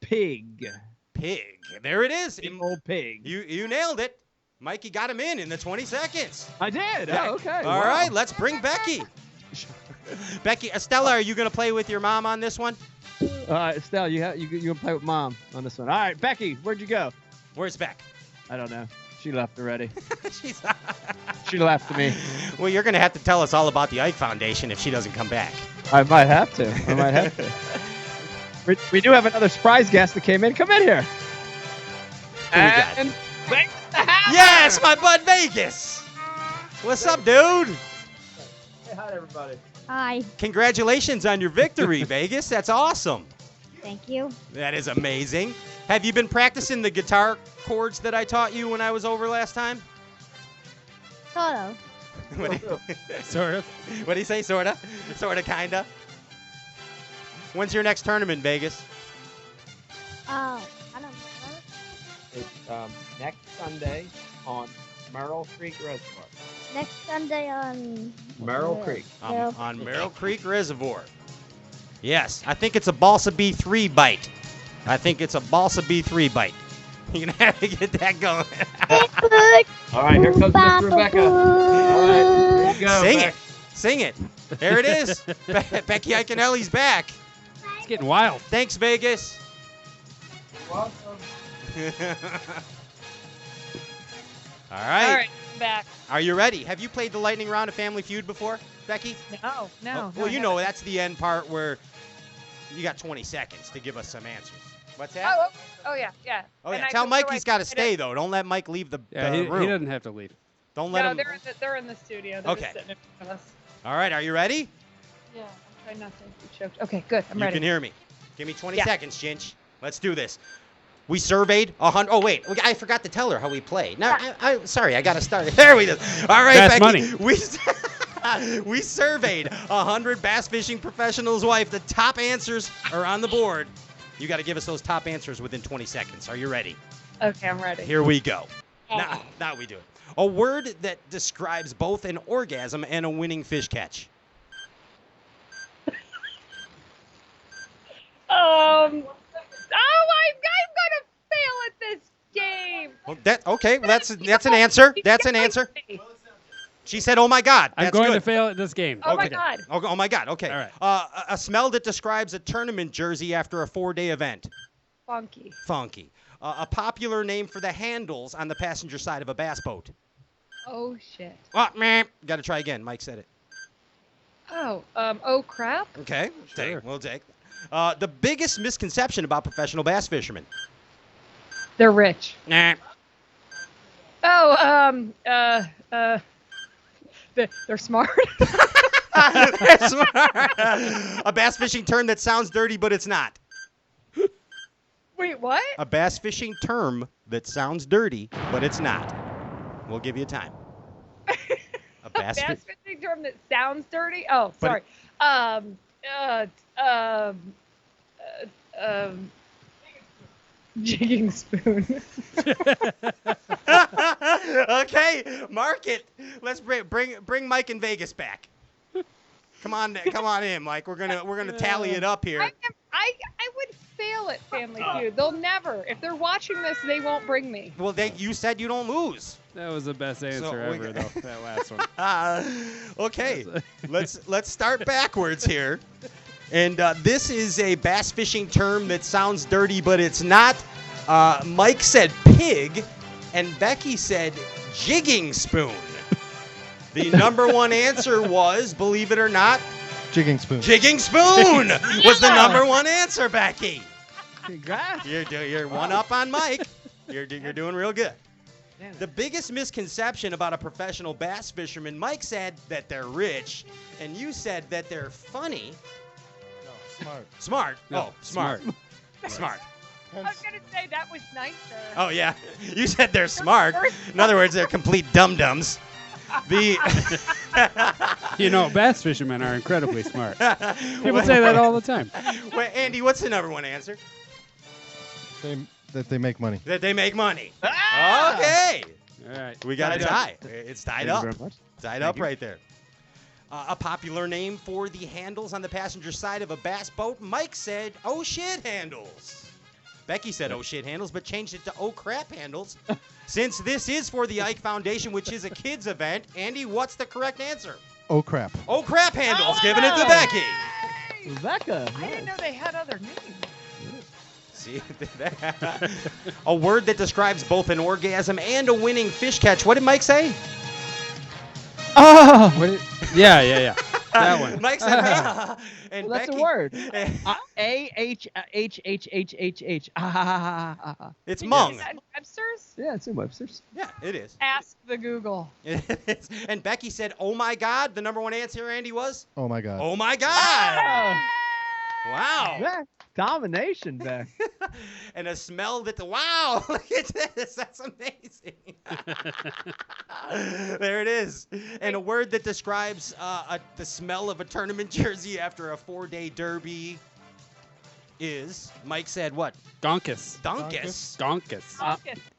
Pig. Pig. There it is. Big old pig. You nailed it. Mikey got him in the 20 seconds. I did. Oh, okay. All right, let's bring Becky. Becky, Estella, are you going to play with your mom on this one? Estelle, you can play with Mom on this one. All right, Becky, where'd you go? Where's Beck? I don't know. She left already. She left me. Well, you're going to have to tell us all about the Ike Foundation if she doesn't come back. I might have to. We do have another surprise guest that came in. Come in here. And Vegas the Hammer. Yes, my bud Vegas. What's up, dude? Say hi to everybody. Hi. Congratulations on your victory, Vegas. That's awesome. Thank you. That is amazing. Have you been practicing the guitar chords that I taught you when I was over last time? Sort of. Sort of. What do you say? Sorta? Sorta, kinda? When's your next tournament, Vegas? I don't know. It's next Sunday on Merrill Creek Reservoir. Next Sunday on Merrill Creek. On Merrill Creek Reservoir. Yes, I think it's a Balsa B3 bite. You're going to have to get that going. All right, here comes Miss Rebecca. All right, here you go. Sing it. There it is. Becky Iaconelli's back. It's getting wild. Thanks, Vegas. You're welcome. All right. All right, I'm back. Are you ready? Have you played the lightning round of Family Feud before, Becky? No. Well, you know, that's the end part where you got 20 seconds to give us some answers. What's that? Oh yeah. Oh, And yeah. I Tell could Mike throw he's it- got to stay, though. Don't let Mike leave the Yeah, room. he doesn't have to leave. Don't let No, him. they're in the studio. They're Okay. just sitting in front of us. All right. Are you ready? Yeah, I'm trying not to be choked. Okay, good. I'm You ready. can hear me. Give me 20 Yeah. seconds, Ginch. Let's do this. We surveyed 100. Oh, wait. I forgot to tell her how we played. No, sorry. I got to start. There we go. All right, Fast Becky. money. We surveyed 100 bass fishing professionals' wife. The top answers are on the board. You got to give us those top answers within 20 seconds. Are you ready? Okay, I'm ready. Here we go. Now we do it. A word that describes both an orgasm and a winning fish catch. I'm gonna fail at this game. Okay. That's an answer. That's an answer. She said, "Oh my God." I'm That's going good. to fail at this game. Oh my Okay. God. Oh my God. Okay. All right. A smell that describes a tournament jersey after a 4-day event. Funky. Funky. A popular name for the handles on the passenger side of a bass boat. Oh shit. Oh, man. Got to try again. Mike said it. Oh crap. Okay. Sure. We'll take. The biggest misconception about professional bass fishermen. They're rich. Nah. They're smart. That's smart. A bass fishing term that sounds dirty, but it's not. Wait, what? A bass fishing term that sounds dirty, but it's not. We'll give you time. A bass fishing term that sounds dirty? Oh, But sorry. Jigging spoon. Okay, mark it. Let's bring Mike and Vegas back. Come on in, Mike. We're gonna tally it up here. I would fail at Family Feud. They'll never. If they're watching this, they won't bring me. Well, you said you don't lose. That was the best answer ever, though. That last one. Okay, let's start backwards here. And this is a bass fishing term that sounds dirty, but it's not. Mike said pig, and Becky said jigging spoon. The number one answer was, believe it or not, Jigging spoon. jigging spoon was the number one answer, Becky. Congrats. You're one up on Mike. You're doing real good. The biggest misconception about a professional bass fisherman, Mike said that they're rich, and you said that they're funny. Smart. Smart. No, Oh, smart. Smart. I was gonna say that was nicer. Oh, yeah. You said they're smart. In other words, they're complete dum-dums. Bass fishermen are incredibly smart. People say that all the time. Wait, Andy, what's the number one answer? That they make money. That they make money. Okay. All right. We got a tie. It's tied up. Thank you very much. Tied up right there. A popular name for the handles on the passenger side of a bass boat. Mike said, "Oh shit handles." Becky said, "Oh shit handles," but changed it to "Oh crap handles." Since this is for the Ike Foundation, which is a kids event, Andy, what's the correct answer? Oh crap. Oh crap handles. Giving it to Becky. Rebecca. I didn't know they had other names. See, a word that describes both an orgasm and a winning fish catch. What did Mike say? Oh. Yeah. that one. Mike said, and Well, that's Becky, a word. A-H-H-H-H-H. It's Is Hmong. that in Webster's? Yeah, it's in Webster's. Yeah, it is. Ask the Google. And Becky said, "Oh my God!" The number one answer, Andy, was, Oh my God. "Oh my God!" Wow. Yeah, domination, Beck. And a smell that wow, look at this. That's amazing. There it is. And a word that describes the smell of a tournament jersey after a 4-day derby is, Mike said what? Donkus. Donkus. Donkus.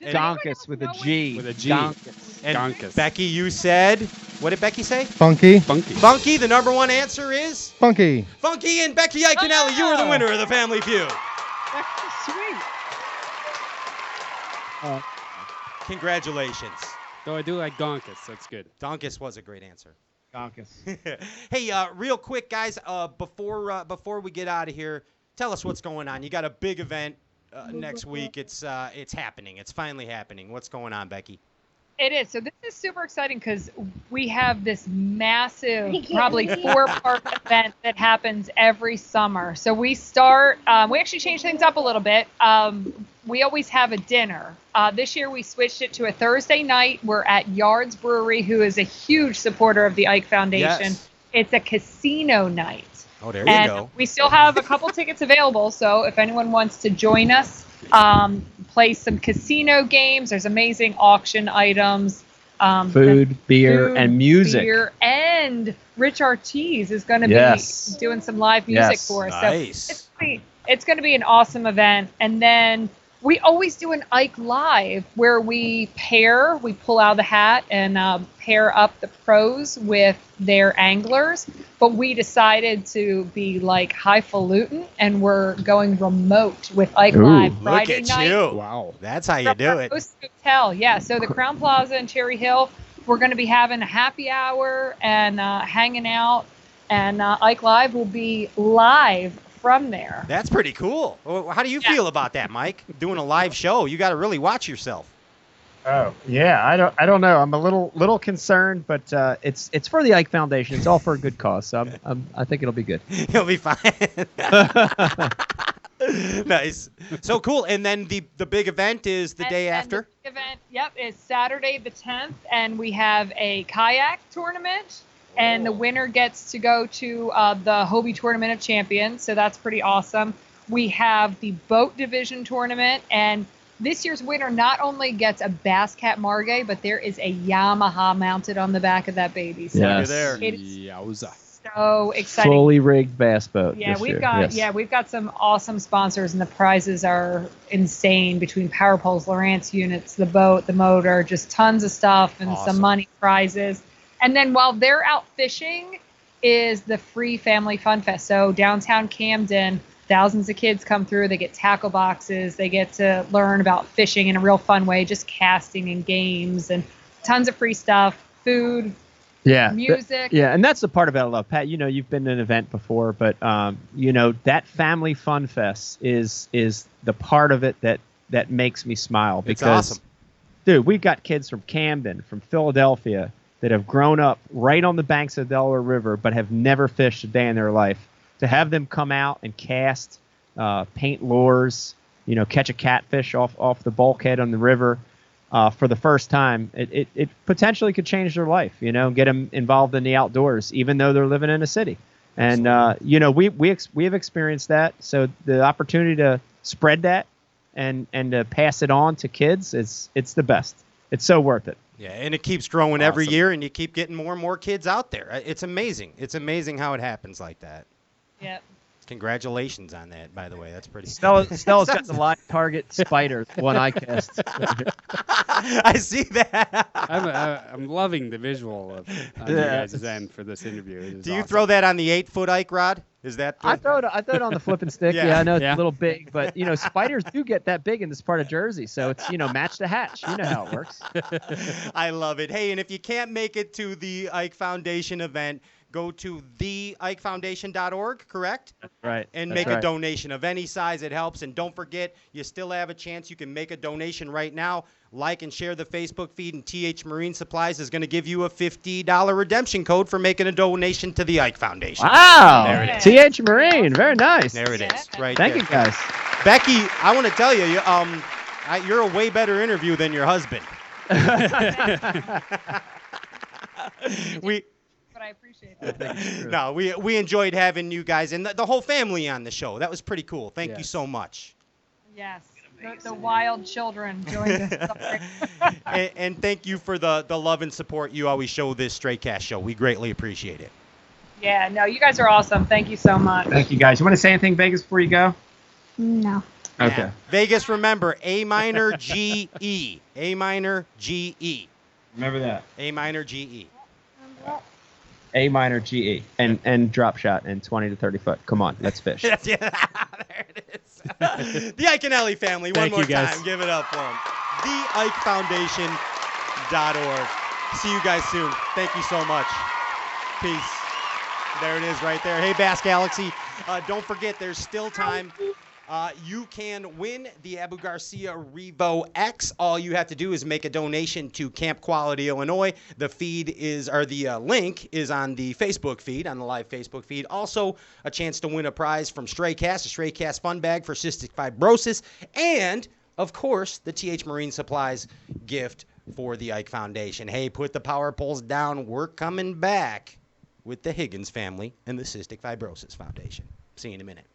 Donkus with a G. With a G. Donkus. And Donkus. Becky, you said, what did Becky say? Funky. Funky. Funky. The number one answer is Funky. Funky. And Becky Iaconelli, you are the winner of the Family Feud. Sweet. Congratulations. Though I do like Donkus. That's good. Donkus was a great answer. Donkus. Hey, real quick, guys, before we get out of here, tell us what's going on. You got a big event next week. It's happening. It's finally happening. What's going on, Becky? It is. So this is super exciting because we have this massive, probably 4-part event that happens every summer. So we start, we actually change things up a little bit. We always have a dinner. This year we switched it to a Thursday night. We're at Yards Brewery, who is a huge supporter of the Ike Foundation. Yes. It's a casino night. Oh, there you And go. we still have a couple tickets available. So if anyone wants to join us, play some casino games. There's amazing auction items. Food, beer, and music. Beer, and Rich Ortiz is going to Yes. be doing some live music Yes. for us. Nice. So it's going to be an awesome event. And then we always do an Ike Live where we pull out the hat and pair up the pros with their anglers. But we decided to be like highfalutin, and we're going remote with Ike Live Look Friday at night. you. Wow. That's how you From do our it. host hotel. Yeah, so the Crown Plaza in Cherry Hill, we're going to be having a happy hour and hanging out, and Ike Live will be live from there. That's pretty cool. Well, how do you feel about that, Mike? Doing a live show, you got to really watch yourself. Oh yeah, I don't know. I'm a little concerned, but it's for the Ike Foundation. It's all for a good cause, so I think it'll be good. You'll be fine. Nice. So cool. And then the big event is the day after? The event, yep, is Saturday the 10th, and we have a kayak tournament, and the winner gets to go to the Hobie Tournament of Champions, so that's pretty awesome. We have the boat division tournament, and this year's winner not only gets a Bass Cat Margay, but there is a Yamaha mounted on the back of that baby. So Yes. There. it is Yowza. so exciting. Fully rigged bass boat. Yeah, this we've year. got Yes. we've got some awesome sponsors, and the prizes are insane between Power Poles, Lowrance units, the boat, the motor, just tons of stuff and Awesome. some money prizes. And then while they're out fishing is the free family fun fest. So downtown Camden, thousands of kids come through. They get tackle boxes. They get to learn about fishing in a real fun way, just casting and games and tons of free stuff, food, Yeah. music. Yeah, and that's the part about it I love. Pat, you've been to an event before, but that family fun fest is the part of it that makes me smile It's because awesome. dude, we've got kids from Camden, from Philadelphia that have grown up right on the banks of the Delaware River but have never fished a day in their life. To have them come out and cast, paint lures, catch a catfish off the bulkhead on the river for the first time, it potentially could change their life, get them involved in the outdoors, even though they're living in a city. And, we have experienced that. So the opportunity to spread that and to pass it on to kids, it's the best. It's so worth it. Yeah, and it keeps growing every Awesome. year, and you keep getting more and more kids out there. It's amazing. It's amazing how it happens like that. Yep. Congratulations on that, by the way. That's pretty. Stella's got the live target spider, one I cast. I see that. I'm loving the visual of on you guys' end for this interview. It is Do you awesome. throw that on the 8-foot Ike rod? Is that? I throw it on the flipping stick. Yeah. Yeah, I know it's Yeah. a little big, but spiders do get that big in this part of Jersey, so it's match the hatch. You know how it works. I love it. Hey, and if you can't make it to the Ike Foundation event, go to theikefoundation.org, correct? Right. And That's make a right. donation of any size. It helps. And don't forget, you still have a chance. You can make a donation right now. like and share the Facebook feed, and TH Marine Supplies is going to give you a $50 redemption code for making a donation to the Ike Foundation. Wow. There it is. TH Marine. Very nice. There it is. Right Thank there. you, guys. Becky, I want to tell you, you're a way better interview than your husband. But I appreciate that. No, we enjoyed having you guys and the whole family on the show. That was pretty cool. Thank you so much. Yes, the wild children joined us. and thank you for the love and support you always show this Stray Cast show. We greatly appreciate it. Yeah, no, you guys are awesome. Thank you so much. Thank you, guys. You want to say anything, Vegas, before you go? No. Okay. Yeah. Vegas, remember, A minor, G, E. A minor, G, E. Remember that. A minor, G, E. A minor, G, E. And drop shot and 20 to 30 foot. Come on, let's fish. There it is. The Iaconelli family, one more time. Give it up for them. TheIkeFoundation.org. See you guys soon. Thank you so much. Peace. There it is right there. Hey, Bass Galaxy. Don't forget, there's still time. You can win the Abu Garcia Revo X. All you have to do is make a donation to Camp Quality Illinois. The link is on the Facebook feed, on the live Facebook feed. Also, a chance to win a prize from Stray Cast, a Stray Cast fun bag for cystic fibrosis, and of course, the TH Marine Supplies gift for the Ike Foundation. Hey, put the power poles down. We're coming back with the Higgins Family and the Cystic Fibrosis Foundation. See you in a minute.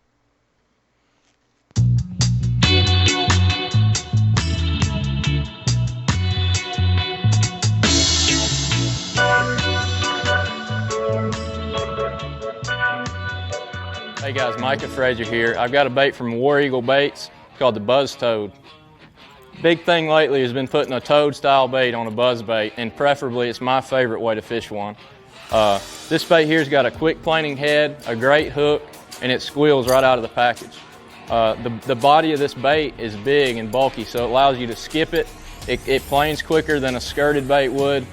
Hey guys, Micah Frazier here. I've got a bait from War Eagle Baits called the Buzz Toad. Big thing lately has been putting a toad style bait on a buzz bait, and preferably it's my favorite way to fish one. This bait here's got a quick planing head, a great hook, and it squeals right out of the package. The body of this bait is big and bulky, so it allows you to skip it. It planes quicker than a skirted bait would.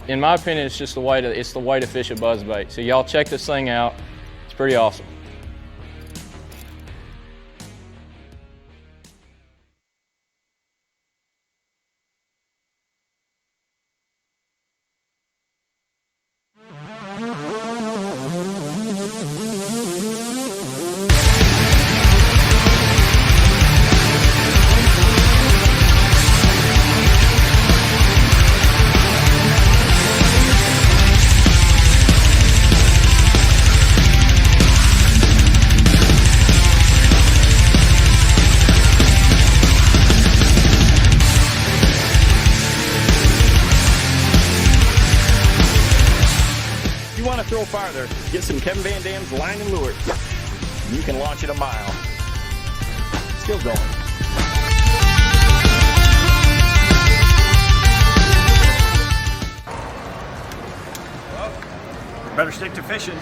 In my opinion, it's just the way to fish a buzz bait. So y'all check this thing out. It's pretty awesome. Throw farther, get some Kevin Van Dam's line and lure. You can launch it a mile. Still going. Well, better stick to fishing.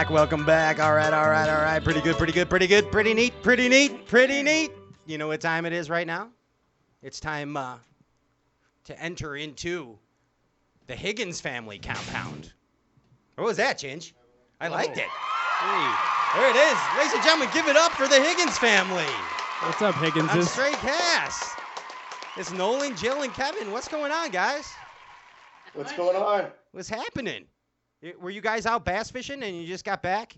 Welcome back. All right. Pretty neat. You know what time it is right now? It's time to enter into the Higgins family compound. What was that, Ginge? I liked it. Hey, there it is. Ladies and gentlemen, give it up for the Higgins family. What's up, Higgins? I'm Stray Cast. It's Nolan, Jill, and Kevin. What's going on, guys? What's going on? What's happening? Were you guys out bass fishing and you just got back?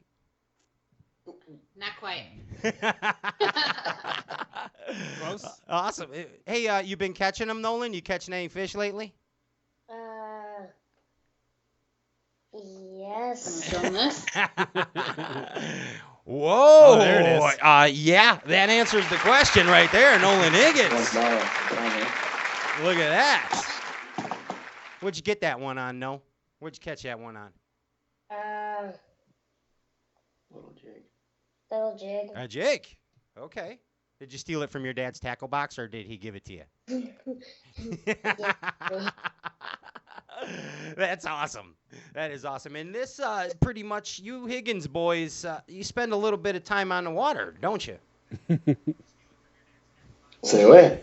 Not quite. Close. Awesome. Hey, you been catching them, Nolan? You catching any fish lately? Yes. Doing this? Whoa. Oh, there it is. Yeah, that answers the question right there, Nolan Higgins. Look at that. What'd you get that one on, No? Where'd you catch that one on? Little jig. Little jig. A jig. Okay. Did you steal it from your dad's tackle box, or did he give it to you? That's awesome. That is awesome. And this, pretty much, you Higgins boys, you spend a little bit of time on the water, don't you? Say away.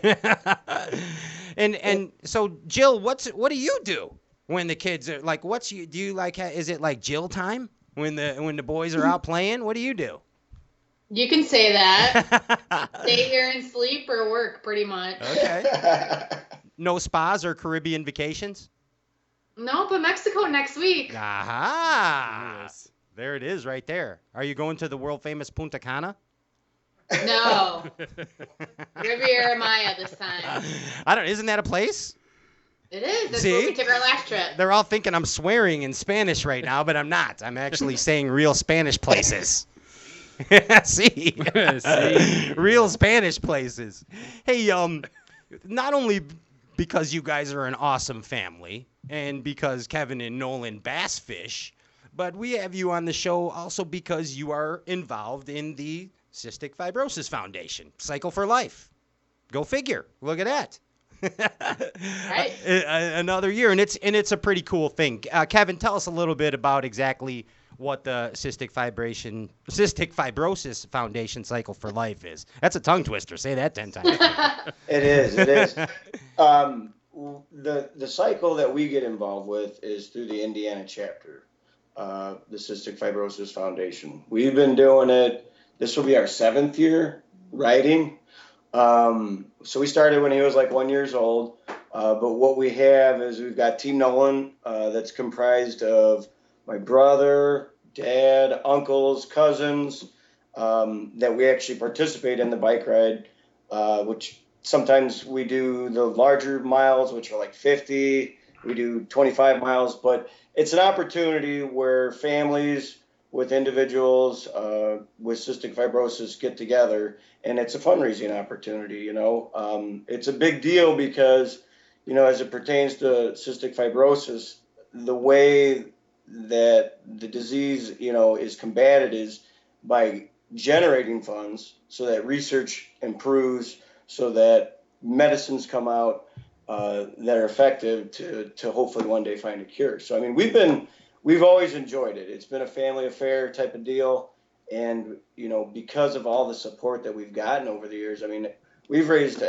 And so, Jill, what do you do when the kids are like? Is it like Jill time when the boys are out playing? What do you do? You can say that. Stay here and sleep or work, pretty much. Okay. No spas or Caribbean vacations? No, but Mexico next week. Aha! Yes. There it is right there. Are you going to the world-famous Punta Cana? No. Riviera Maya this time. Isn't that a place? It is. That's See? where we took our last trip. They're all thinking I'm swearing in Spanish right now, but I'm not. I'm actually saying real Spanish places. See? Real Spanish places. Hey, not only because you guys are an awesome family and because Kevin and Nolan bass fish, but we have you on the show also because you are involved in the Cystic Fibrosis Foundation, Cycle for Life. Go figure. Look at that. Right. Another year, and it's a pretty cool thing. Kevin, tell us a little bit about exactly what the Cystic Fibrosis Foundation Cycle for Life is. That's a tongue twister. Say that 10 times. It is. The cycle that we get involved with is through the Indiana chapter, the Cystic Fibrosis Foundation. We've been doing it. This will be our 7th year riding. So we started when he was like 1 year old. But what we have is we've got Team Nolan that's comprised of my brother, dad, uncles, cousins, that we actually participate in the bike ride, which sometimes we do the larger miles, which are like 50. We do 25 miles, but it's an opportunity where families with individuals with cystic fibrosis get together, and it's a fundraising opportunity. It's a big deal because, as it pertains to cystic fibrosis, the way that the disease, is combated is by generating funds so that research improves, so that medicines come out that are effective to hopefully one day find a cure. So, we've always enjoyed it. It's been a family affair type of deal. And, because of all the support that we've gotten over the years, we've raised,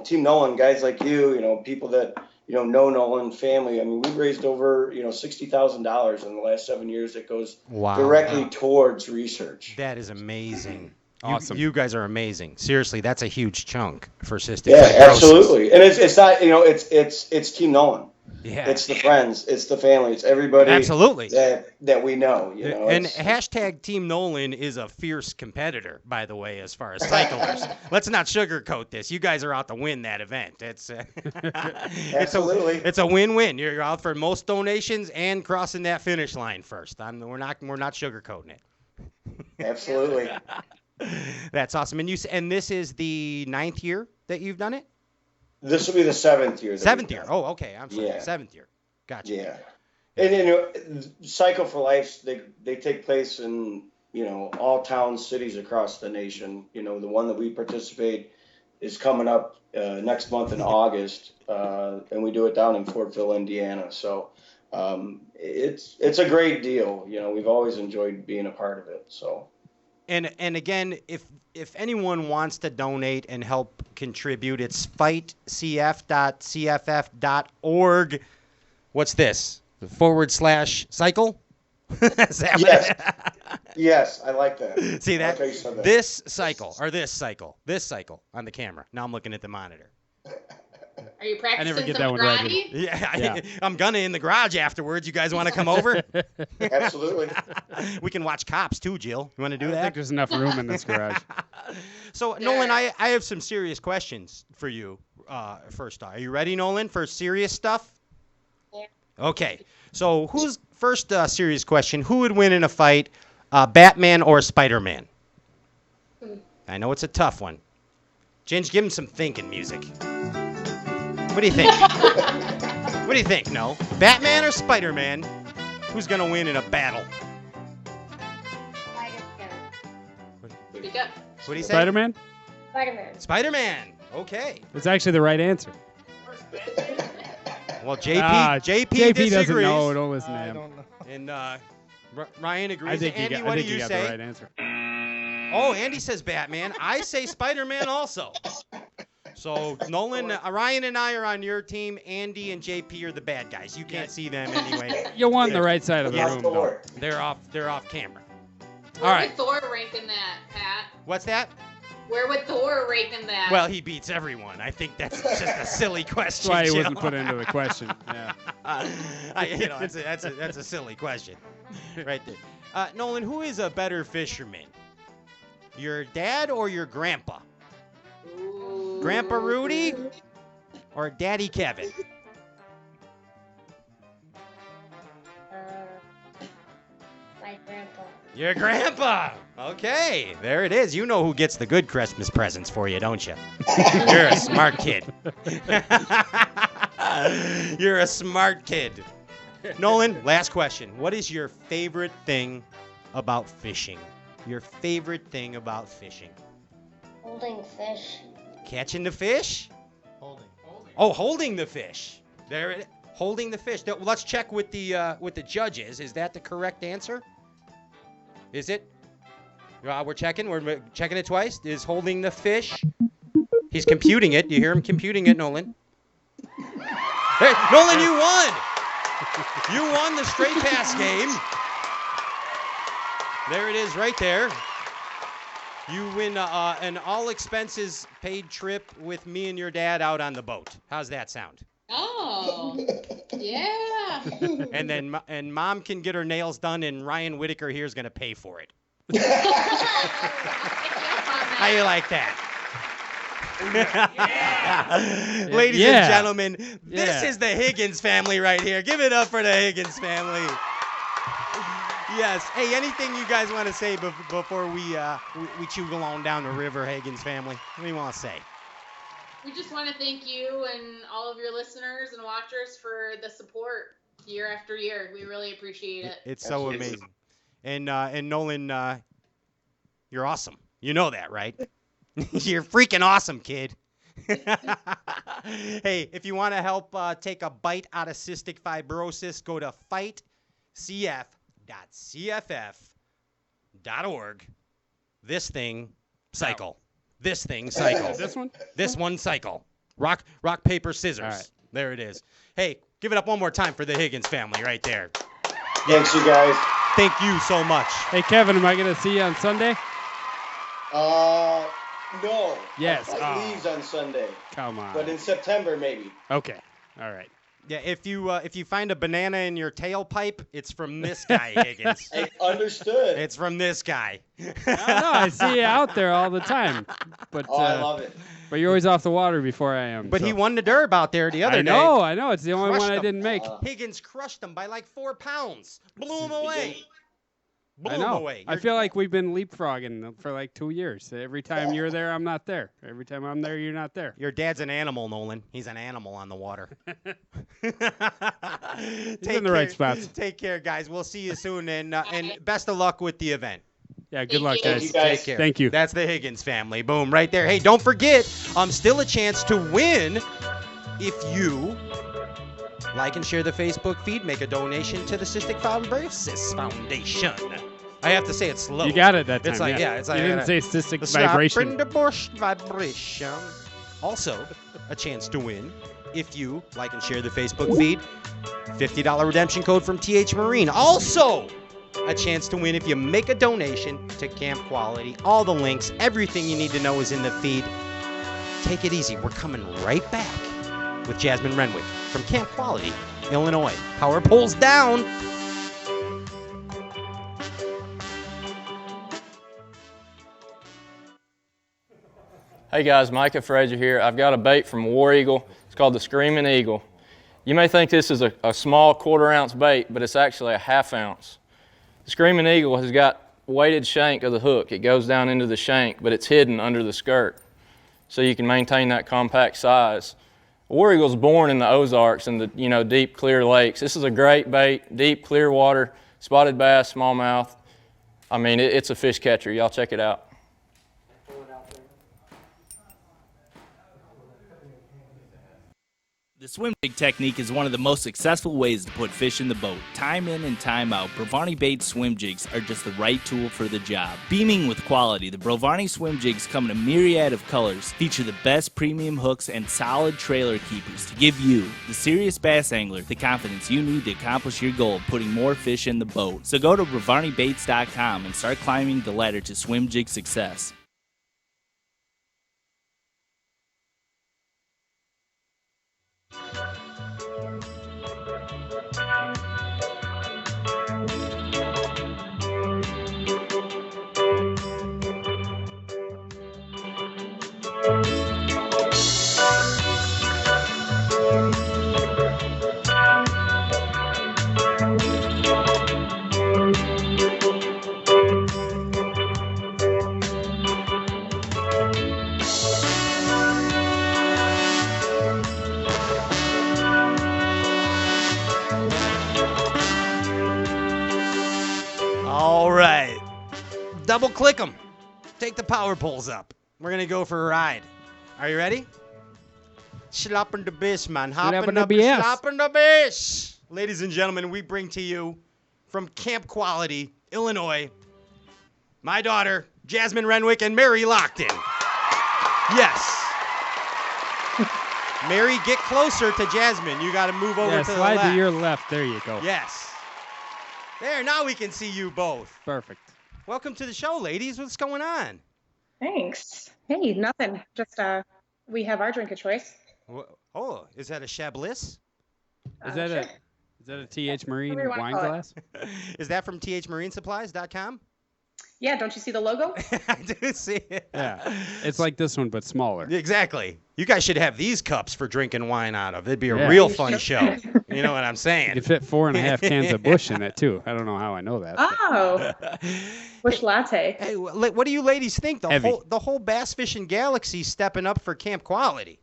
Team Nolan, guys like you, people that, know Nolan family. We've raised over, $60,000 in the last 7 years that goes directly towards research. That is amazing. Awesome. You guys are amazing. Seriously, that's a huge chunk for cystic fibrosis. Yeah, absolutely. And it's not, it's Team Nolan. Yeah. It's the friends, it's the family, it's everybody absolutely that we know. And hashtag Team Nolan is a fierce competitor, by the way, as far as cyclists. Let's not sugarcoat this. You guys are out to win that event. Absolutely. It's a win-win. You're out for most donations and crossing that finish line first. We're not sugarcoating it. Absolutely. That's awesome. And this is the 9th year that you've done it? This will be the 7th year. 7th year. Oh, okay. I'm sorry. Yeah. 7th year. Gotcha. Yeah. And, Cycle for Life, they take place in, all towns, cities across the nation. The one that we participate is coming up next month in August, and we do it down in Fortville, Indiana. So it's a great deal. We've always enjoyed being a part of it. So. And again, if anyone wants to donate and help contribute, it's fightcf.cff.org. What's this? /cycle? Yes, I like that. See that? This cycle on the camera. Now I'm looking at the monitor. Are you practicing I never get some that one right. karate? Yeah. I'm gonna in the garage afterwards. You guys want to come over? Absolutely. We can watch Cops too, Jill. You want to do that? I think there's enough room in this garage. So, Nolan, I have some serious questions for you. First off, are you ready, Nolan, for serious stuff? Yeah. Okay. So, first serious question? Who would win in a fight, Batman or Spider-Man? I know it's a tough one. Ginge, give him some thinking music. What do you think? What do you think, No? Batman or Spider-Man? Who's going to win in a battle? What'd you got? What do you say? Spider-Man? Spider-Man. Spider-Man. Okay. That's actually the right answer. Well, JP JP disagrees. doesn't know. Don't listen to him. And Ryan agrees. I think Andy, you what do got you the say? right answer. Oh, Andy says Batman. I say Spider-Man also. So Nolan, Ryan and I are on your team. Andy and JP are the bad guys. You can't see them anyway. You're on the right side of the room, though. They're off camera. Where would Thor rank in that, Pat? What's that? Where would Thor rank in that? Well, he beats everyone. I think that's just a silly question. That's why he Jill. wasn't put into the question. Yeah. That's a silly question, right there. Nolan, who is a better fisherman? Your dad or your grandpa? Ooh. Grandpa Rudy or Daddy Kevin? My grandpa. Your grandpa. Okay, there it is. You know who gets the good Christmas presents for you, don't you? You're a smart kid. You're a smart kid. Nolan, last question. What is your favorite thing about fishing? Your favorite thing about fishing? Holding fish. Catching the fish? Holding. Oh, holding the fish. There it. Holding the fish. Let's check with the judges. Is that the correct answer? Is it? We're checking. We're checking it twice. Is holding the fish? He's computing it. You hear him computing it, Nolan? Hey, Nolan, you won. You won the straight pass game. There it is, right there. You win an all expenses paid trip with me and your dad out on the boat. How's that sound? Oh, yeah. And then Mom can get her nails done, and Ryan Whitaker here is going to pay for it. How you like that? Ladies and gentlemen, this is the Higgins family right here. Give it up for the Higgins family. Yes. Hey, anything you guys want to say before we chew along down the river, Higgins family? What do you want to say? We just want to thank you and all of your listeners and watchers for the support year after year. We really appreciate it. It's so amazing. And Nolan, you're awesome. You know that, right? You're freaking awesome, kid. Hey, if you want to help take a bite out of cystic fibrosis, go to fightcf.cff.org. This thing, cycle. This thing, cycle. This one? This one, cycle. Rock, paper, scissors. All right. There it is. Hey, give it up one more time for the Higgins family right there. Thanks, you guys. Thank you so much. Hey, Kevin, am I going to see you on Sunday? No. Yes. I leaves on Sunday. Come on. But in September, maybe. Okay. All right. Yeah, if you find a banana in your tailpipe, it's from this guy, Higgins. I understood. It's from this guy. I don't know. I see you out there all the time. But I love it. But you're always off the water before I am. But so. he won the derb out there the other day. I know. It's the only Crushed one I him. didn't make. Higgins crushed him by like 4 pounds. Blew him away. I know. I feel like we've been leapfrogging for like 2 years. Every time you're there, I'm not there. Every time I'm there, you're not there. Your dad's an animal, Nolan. He's an animal on the water. He's in the right spots. Take care, guys. We'll see you soon, and best of luck with the event. Yeah, good luck, guys. Take care. Thank you. That's the Higgins family. Boom, right there. Hey, don't forget, still a chance to win if you like and share the Facebook feed, make a donation to the Cystic Fibrosis Foundation. I have to say it slow. You got it that time. It's like, yeah. It's like you didn't say cystic vibration. Vibration. Also, a chance to win if you like and share the Facebook feed. $50 redemption code from TH Marine. Also, a chance to win if you make a donation to Camp Quality. All the links, everything you need to know is in the feed. Take it easy. We're coming right back with Jasmine Renwick from Camp Quality, Illinois. Power poles down. Hey guys, Micah Frazier here. I've got a bait from War Eagle. It's called the Screaming Eagle. You may think this is a small 1/4 ounce bait, but it's actually a 1/2 ounce. The Screaming Eagle has got weighted shank of the hook. It goes down into the shank, but it's hidden under the skirt, so you can maintain that compact size War Eagle's born in the Ozarks and the deep, clear lakes. This is a great bait, deep, clear water, spotted bass, smallmouth. I mean, it's a fish catcher. Y'all check it out. The swim jig technique is one of the most successful ways to put fish in the boat. Time in and time out, Brovani Baits swim jigs are just the right tool for the job. Beaming with quality, the Brovani swim jigs come in a myriad of colors, feature the best premium hooks and solid trailer keepers to give you, the serious bass angler, the confidence you need to accomplish your goal of putting more fish in the boat. So go to BrovaniBaits.com and start climbing the ladder to swim jig success. All right. Double click them. Take the power poles up. We're going to go for a ride. Are you ready? Schlappen the bish, man. Hoppin' the bish. Schlappen the bish. Ladies and gentlemen, we bring to you from Camp Quality, Illinois, my daughter, Jasmine Renwick, and Mary Lockton. Yes. Mary, get closer to Jasmine. You got to move over to the left. Slide to your left. There you go. Yes. There, now we can see you both. Perfect. Welcome to the show, ladies. What's going on? Thanks. Hey, nothing. Just we have our drink of choice. Oh, is that a Chablis? Is that a TH Marine wine glass? Is that from thmarinesupplies.com? Yeah, don't you see the logo? I do see it. Yeah, it's like this one, but smaller. Exactly. You guys should have these cups for drinking wine out of. It'd be a real fun show. You know what I'm saying? You could fit 4.5 cans of Busch in it, too. I don't know how I know that. Oh, Busch latte. Hey, what do you ladies think? The whole bass fishing galaxy stepping up for Camp Quality.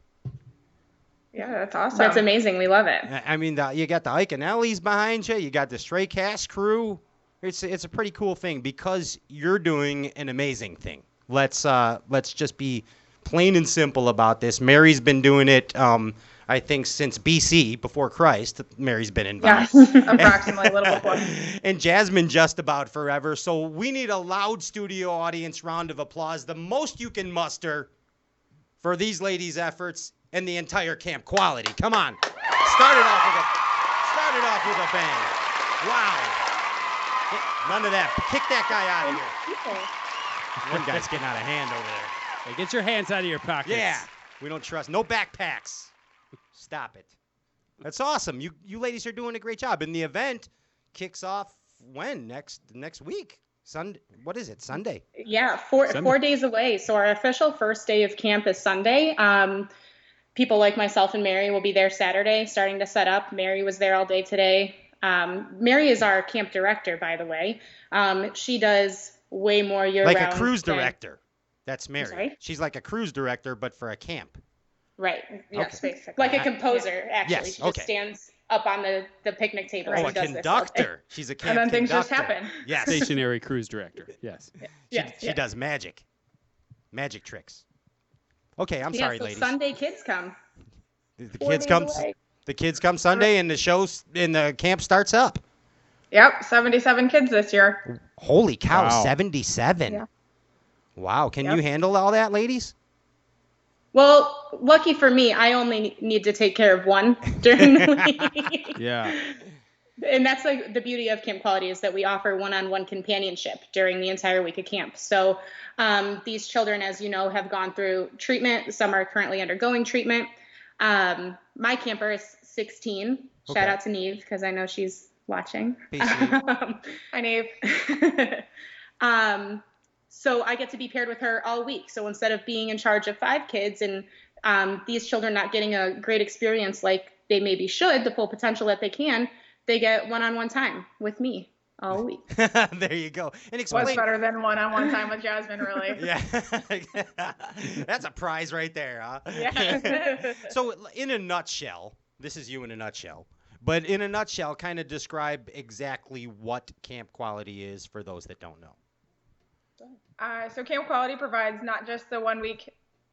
Yeah, that's awesome. That's amazing. We love it. I mean, you got the Iaconellis behind you. You got the Stray Cast crew. It's a pretty cool thing because you're doing an amazing thing. Let's just be plain and simple about this. Mary's been doing it, I think, since BC, before Christ. Mary's been involved. Yes, approximately a little before. And Jasmine just about forever. So we need a loud studio audience round of applause, the most you can muster for these ladies' efforts and the entire Camp Quality. Come on. Started off with a bang. Wow. None of that. Kick that guy out of here. One guy's getting out of hand over there. Hey, get your hands out of your pockets. Yeah. We don't trust. No backpacks. Stop it. That's awesome. You ladies are doing a great job. And the event kicks off when? Next week. Sunday. What is it? Sunday? Yeah, 4 days away. So our official first day of camp is Sunday. People like myself and Mary will be there Saturday, starting to set up. Mary was there all day today. Mary is our camp director, by the way. She does way more year-round. Like a cruise director. That's Mary. Sorry? She's like a cruise director, but for a camp. Right. Yes, basically. Like a composer, actually. Yes. She just stands up on the picnic table. Oh, a conductor. She's a camp conductor. And then things just happen. Yes. Stationary cruise director. Yes. She does magic. Magic tricks. Okay, I'm sorry, ladies. Sunday kids come. The kids come Sunday, and the camp starts up. Yep, 77 kids this year. Holy cow, wow. 77. Yeah. Wow, can you handle all that, ladies? Well, lucky for me, I only need to take care of one during the week. Yeah. And that's like the beauty of Camp Quality is that we offer one-on-one companionship during the entire week of camp. So these children, as you know, have gone through treatment. Some are currently undergoing treatment. My camper is 16. Okay. Shout out to Neve because I know she's watching. Peace, Neve. Hi, Neve. So I get to be paired with her all week. So instead of being in charge of 5 kids and these children not getting a great experience like they maybe should, the full potential that they can, they get one-on-one time with me. all week. There you go. And explain. Was better than one-on-one time with Jasmine, really. Yeah. That's a prize right there, huh? Yeah. So in a nutshell, this is you in a nutshell, but in a nutshell, kind of describe exactly what Camp Quality is for those that don't know. So Camp Quality provides not just the 1 week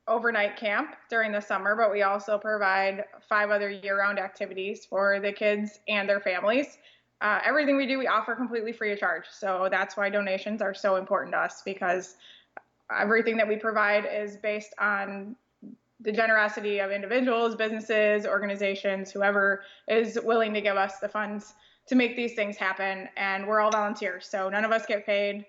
overnight camp during the summer, but we also provide 5 other year-round activities for the kids and their families. Everything we do, we offer completely free of charge. So that's why donations are so important to us, because everything that we provide is based on the generosity of individuals, businesses, organizations, whoever is willing to give us the funds to make these things happen. And we're all volunteers, so none of us get paid.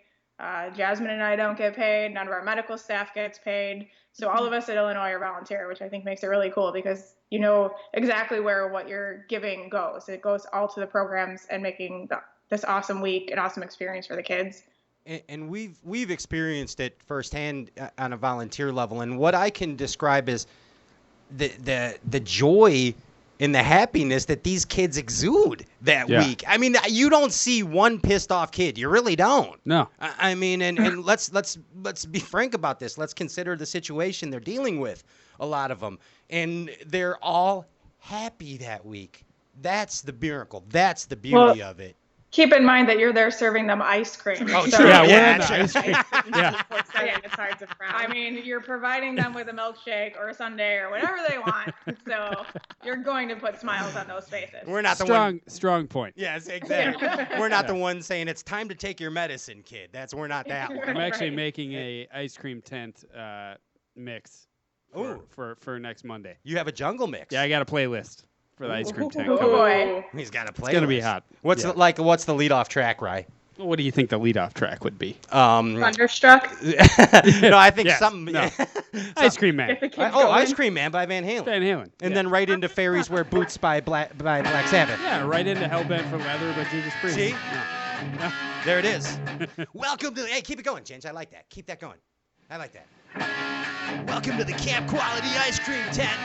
Jasmine and I don't get paid. None of our medical staff gets paid. So all of us at Illinois are volunteer, which I think makes it really cool, because you know exactly where what you're giving goes. It goes all to the programs and making this awesome week an awesome experience for the kids. And we've experienced it firsthand on a volunteer level. And what I can describe is the joy and the happiness that these kids exude that week. I mean, you don't see one pissed off kid. You really don't. No. I mean, and let's be frank about this. Let's consider the situation they're dealing with, a lot of them. And they're all happy that week. That's the miracle. That's the beauty of it. Keep in mind that you're there serving them ice cream. Oh, so true. Yeah, we're in the ice cream. Yeah. It's hard to frown. I mean, you're providing them with a milkshake or a sundae or whatever they want. So you're going to put smiles on those faces. We're not strong point. Yes, exactly. We're not the ones saying it's time to take your medicine, kid. We're not that one. I'm actually making a ice cream tent mix for next Monday. You have a jungle mix. Yeah, I got a playlist for the ice cream tent. Oh boy. He's got a playlist. It's gonna be hot. What's the leadoff track, Rye? What do you think the leadoff track would be? Thunderstruck? No, I think something. No. Ice Cream Man. Ice Cream Man by Van Halen. And then right into Fairies Wear Boots by Black Sabbath. Yeah, right into Hellbent for Leather by Judas Priest. See? No. There it is. Welcome to hey, keep it going, Ginge. I like that. Keep that going. I like that. Welcome to the Camp Quality Ice Cream Tent.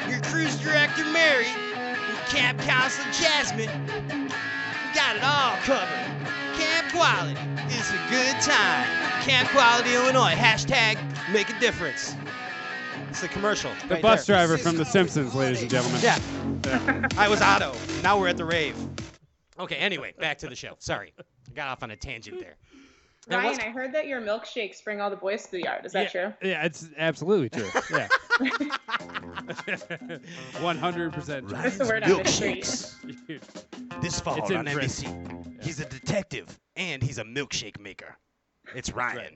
Your cruise director, Mary, and camp counselor, Jasmine. We got it all covered. Camp Quality is a good time. Camp Quality, Illinois. Hashtag make a difference. It's the commercial. The bus driver from The Simpsons, ladies and gentlemen. Yeah. I was Otto. Now we're at the rave. Okay, anyway, back to the show. Sorry. I got off on a tantient there. Ryan, I heard that your milkshakes bring all the boys to the yard. Is that true? Yeah, it's absolutely true. Yeah. 100% That's the word on the street. This fall It's on in print. NBC. Yeah. He's a detective, and he's a milkshake maker. It's Ryan.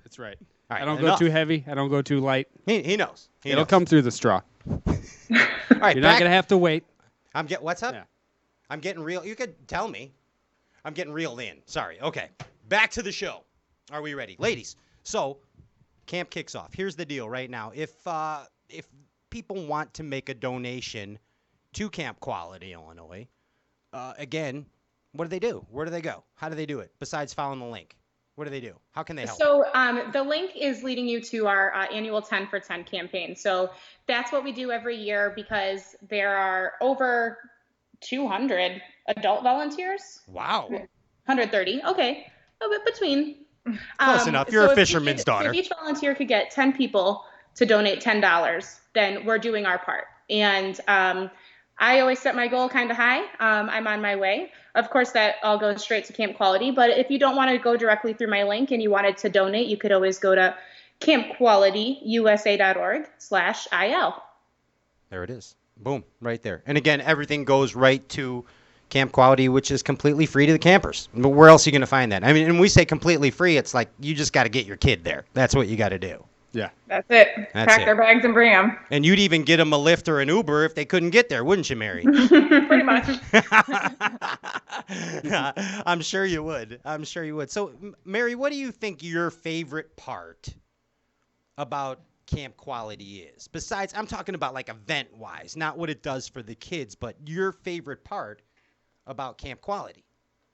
That's right. All right, I don't go too heavy. I don't go too light. He knows. It'll come through the straw. All right, You're not going to have to wait. What's up? Yeah. I'm getting real. You could tell me. I'm getting reeled in. Sorry. Okay. Back to the show. Are we ready? Ladies, so camp kicks off. Here's the deal right now. If people want to make a donation to Camp Quality, Illinois, again, what do they do? Where do they go? How do they do it? Besides following the link. What do they do? How can they help? So the link is leading you to our annual 10 for 10 campaign. So that's what we do every year, because there are over 200 adult volunteers. Wow. 130. Okay. A bit between. Close enough. You're a fisherman's daughter. If each volunteer could get 10 people to donate $10, then we're doing our part. And I always set my goal kind of high. I'm on my way. Of course, that all goes straight to Camp Quality. But if you don't want to go directly through my link and you wanted to donate, you could always go to campqualityusa.org/IL. There it is. Boom. Right there. And again, everything goes right to Camp Quality, which is completely free to the campers. But where else are you going to find that? I mean, and we say completely free, it's like you just got to get your kid there. That's what you got to do. Yeah. That's it. Pack their bags and bring them. And you'd even get them a Lyft or an Uber if they couldn't get there, wouldn't you, Mary? Pretty much. I'm sure you would. So, Mary, what do you think your favorite part about Camp Quality is? Besides, I'm talking about like event-wise, not what it does for the kids, but your favorite part about Camp Quality.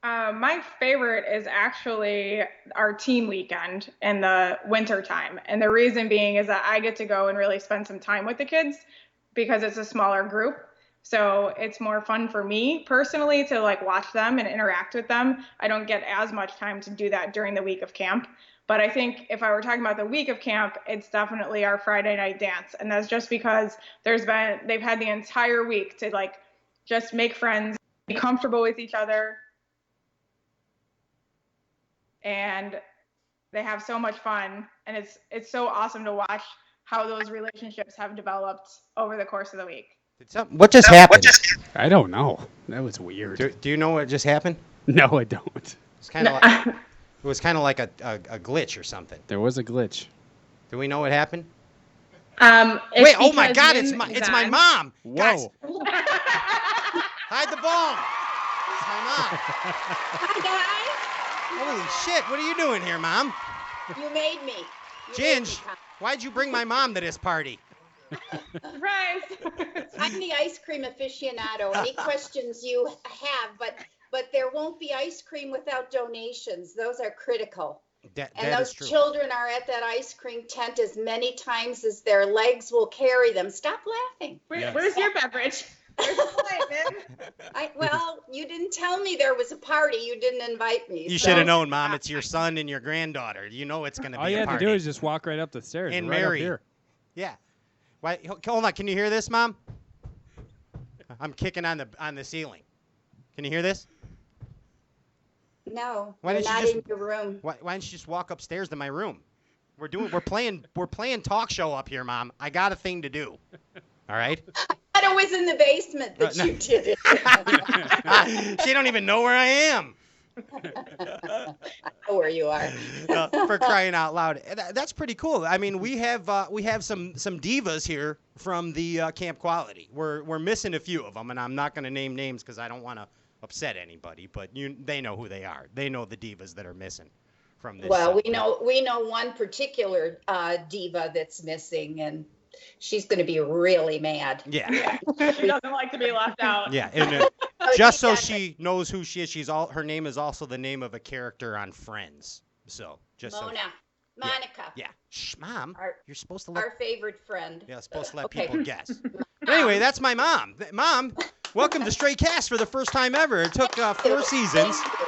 My favorite is actually our team weekend in the winter time. And the reason being is that I get to go and really spend some time with the kids because it's a smaller group. So it's more fun for me personally to like watch them and interact with them. I don't get as much time to do that during the week of camp. But I think if I were talking about the week of camp, it's definitely our Friday night dance. And that's just because they've had the entire week to like just make friends, be comfortable with each other. And they have so much fun. And it's so awesome to watch how those relationships have developed over the course of the week. What just happened? I don't know. That was weird. Do you know what just happened? No, I don't. It's kind of like, it was kind of like a glitch or something. There was a glitch. Do we know what happened? Wait! Oh my God! It's my mom. Whoa! Guys, hide the bone. It's my mom. Hi, Holy shit! What are you doing here, Mom? guys. You made me. Ginge, why'd you bring my mom to this party? Surprise! I'm the ice cream aficionado. Any questions you have, but there won't be ice cream without donations. Those are critical. That Those is true. children are at that ice cream tent as many times as their legs will carry them. Stop laughing. Where's your beverage? Where's the plate, man? Well, you didn't tell me there was a party. You didn't invite me. You should have known, Mom. It's your son and your granddaughter. You know it's going to be All you a have party. to do is just walk right up the stairs. And right Mary. Up here. Yeah. Why? Hold on. Can you hear this, Mom? I'm kicking on the ceiling. Can you hear this? No, Why you're didn't you not just- in your room. Why don't you just walk upstairs to my room? We're playing talk show up here, Mom. I got a thing to do. All right. I thought it was in the basement that No. you did it. She don't even know where I am. I know where you are. For crying out loud. That's pretty cool. I mean, we have some divas here from the Camp Quality. We're missing a few of them, and I'm not going to name names because I don't want to upset anybody. But they know who they are. They know the divas that are missing from this. Well, we know one particular diva that's missing, and she's going to be really mad. Yeah. She doesn't like to be left out. Yeah, and just so she knows who she is, her name is also the name of a character on Friends. So just Monica. Yeah. Shh, Mom. You're supposed to Our favorite friend. Yeah, supposed to let Okay. people guess. Anyway, that's my mom. Mom, welcome to Stray Cast for the first time ever. It took 4 seasons. Thank you.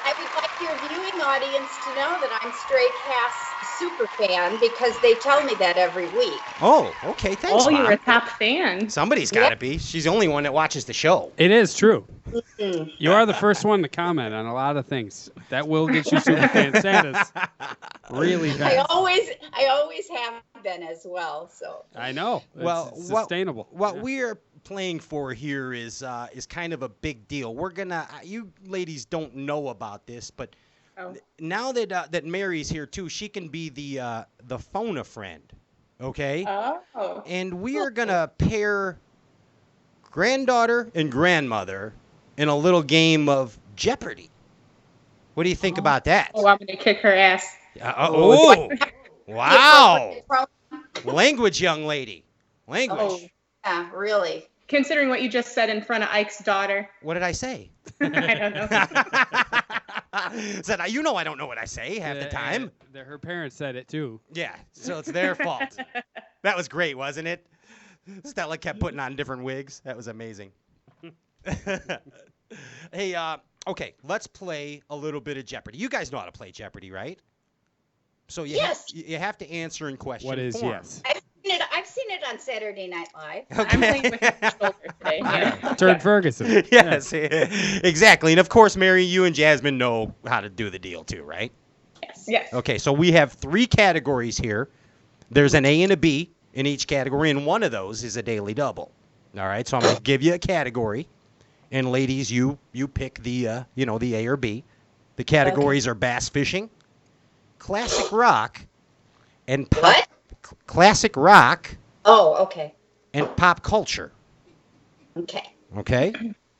I would like your viewing audience to know that I'm Stray Cast super fan because they tell me that every week. Oh, okay. Thanks, Mom. you're a top fan. Somebody's got to be. She's the only one that watches the show. It is true. Mm-hmm. You are the first one to comment on a lot of things. That will get you super fan status really I fast. always have been as well. So I know. It's sustainable. What we're playing for here is kind of a big deal. We're gonna. You ladies don't know about this, but now that Mary's here too, she can be the phone a friend. Okay. Oh. And we are gonna pair granddaughter and grandmother in a little game of Jeopardy. What do you think about that? Oh, I'm gonna kick her ass. Wow. Language, young lady. Language. Oh, yeah, really. Considering what you just said in front of Ike's daughter. What did I say? I don't know. Said, you know I don't know what I say half the time. Her parents said it too. Yeah, so it's their fault. That was great, wasn't it? Stella kept putting on different wigs. That was amazing. Hey, okay, let's play a little bit of Jeopardy. You guys know how to play Jeopardy, right? So you have to answer in question What is form. yes? I've seen it on Saturday Night Live. Okay. I'm playing with your shoulder today. Yeah. Turd Ferguson. Yes, exactly. And of course, Mary, you and Jasmine know how to do the deal too, right? Yes. Okay, so we have 3 categories here. There's an A and a B in each category, and one of those is a daily double. All right, so I'm going to give you a category, and ladies, you pick the the A or B. The categories are bass fishing, classic rock, and pop. Classic rock. Oh, okay. And pop culture. Okay. Okay.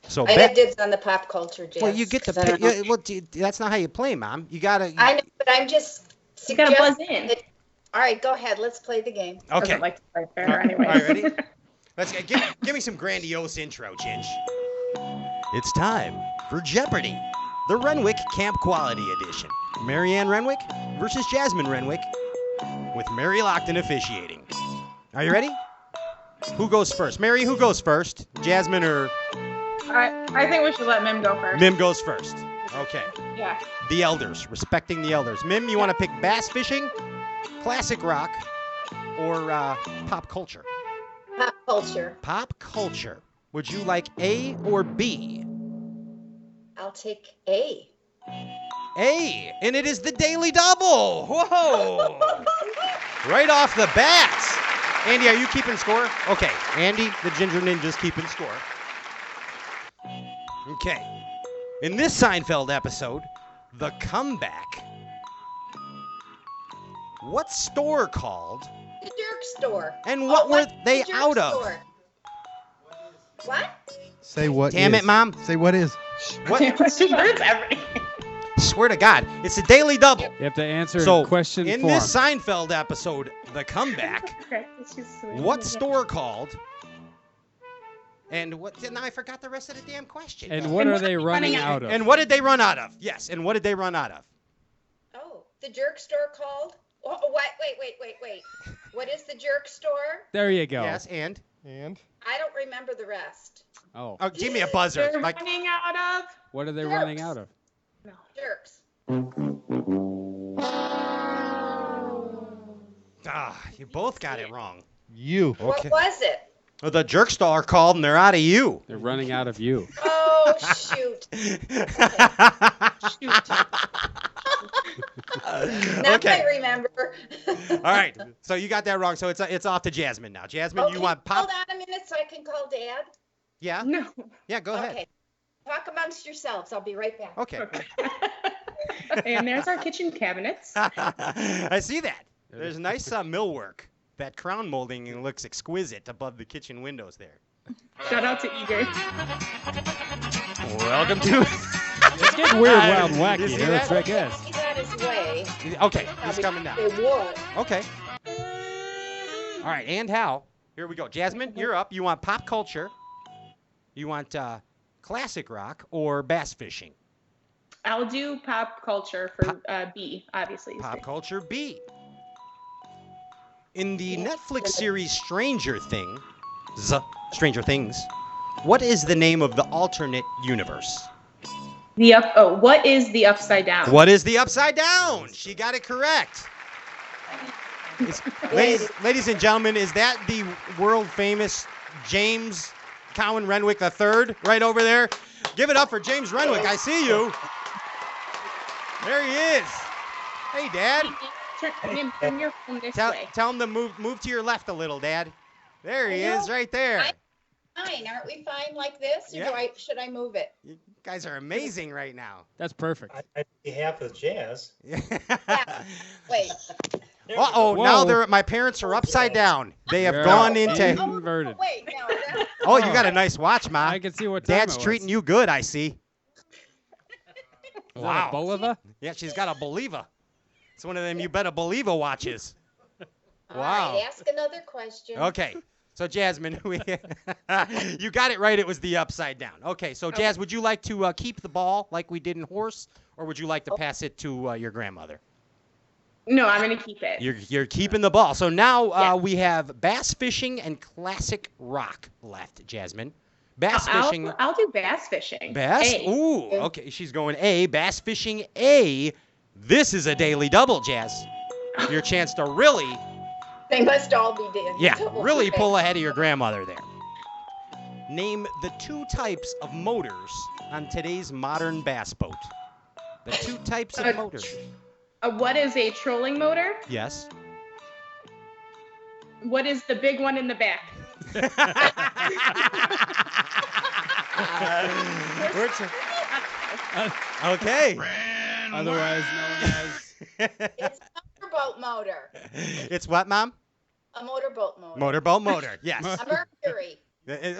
So I have dibs on the pop culture, Jazz. well, you get to pick. Well, that's not how you play, Mom. You gotta. I know, but I'm just. You gotta buzz in. All right, go ahead. Let's play the game. Okay. Doesn't like to play fair anyway. All right, ready? Let's give me some grandiose intro, Ginge. It's time for Jeopardy, the Renwick Camp Quality Edition. Marianne Renwick versus Jasmine Renwick, with Mary Lockton officiating. Are you ready? Who goes first? Mary, who goes first? Jasmine or? I think we should let Mim go first. Mim goes first. Okay. Yeah. The elders, respecting the elders. Mim, you want to pick bass fishing, classic rock, or pop culture? Pop culture. Pop culture. Would you like A or B? I'll take A. A, and it is the Daily Double. Whoa! Right off the bat. Andy, are you keeping score? Okay, Andy, the Ginger Ninja's keeping score. Okay. In this Seinfeld episode, The Comeback, what store called? The Jerk Store. And what were they out of? Store. What? Say what Damn is. it, Mom. Say what is. What? She learns everything. Swear to God, it's a Daily Double. You have to answer So, question in form. this Seinfeld episode, The Comeback, what store called? And what? Now I forgot the rest of the damn question. And what are they running out of? And what did they run out of? Yes, and what did they run out of? Oh, the Jerk Store called? Oh, wait. What is the Jerk Store? There you go. Yes, and? I don't remember the rest. Oh. Oh, give me a buzzer. They're Like, running out of. What are they Jerks. running out of? Jerks. you both got it wrong. You. Okay. What was it? Well, the Jerk Store called and they're out of you. They're running out of you. Oh, shoot. Now Okay. I remember. All right. So you got that wrong. So it's off to Jasmine now. Jasmine, you want pop? Hold on a minute so I can call Dad. Yeah? No. Yeah, go ahead. Okay. Talk amongst yourselves. I'll be right back. Okay. And there's our kitchen cabinets. I see that. There's nice millwork. That crown molding looks exquisite above the kitchen windows there. Shout out to Eager. Welcome to... It's getting weird, wild, and You wacky. see Here that? at Trick S. He's on his way. Okay, he's coming now. They would. Okay. All right, and how? Here we go. Jasmine, you're up. You want pop culture? You want classic rock or bass fishing? I'll do pop culture for B, obviously. Pop culture B. In the Netflix series Stranger Things, what is the name of the alternate universe? What is the Upside Down? What is the Upside Down? She got it correct. Ladies and gentlemen, is that the world famous James Cowan Renwick III right over there? Give it up for James Renwick. I see you. There he is. Hey, Dad. Turn your phone this way. Tell him to move to your left a little, Dad. There he is, right there. Fine. Aren't we fine like this? Or Yeah. should I move it? You guys are amazing right now. That's perfect. I'd be half of Jazz. Wait. Uh-oh, now my parents are upside down. They have gone into... Inverted. Wait, no. Oh, you got a nice watch, Mom. I can see what time Dad's it was. treating you good, I see. Is that a Bolivar? Yeah, she's got a Bolivar. It's one of them you better believe watches. All Wow. right, ask another question. Okay. So, Jasmine, you got it right. It was the upside down. Okay. So, Jazz, would you like to keep the ball like we did in horse, or would you like to pass it to your grandmother? No, I'm going to keep it. You're keeping the ball. So now we have bass fishing and classic rock left, Jasmine. Bass fishing. I'll do bass fishing. Bass? A. Ooh, okay. She's going A. Bass fishing A. This is a daily double, Jazz. Your chance to really, They must all be dead. really pull ahead of your grandmother there. Name the two types of motors on today's modern bass boat. The two types of motors. What is a trolling motor? Yes. What is the big one in the back? Okay. Otherwise known as... It's a motorboat motor. It's what, Mom? A motorboat motor. Motorboat motor. Yes. A Mercury.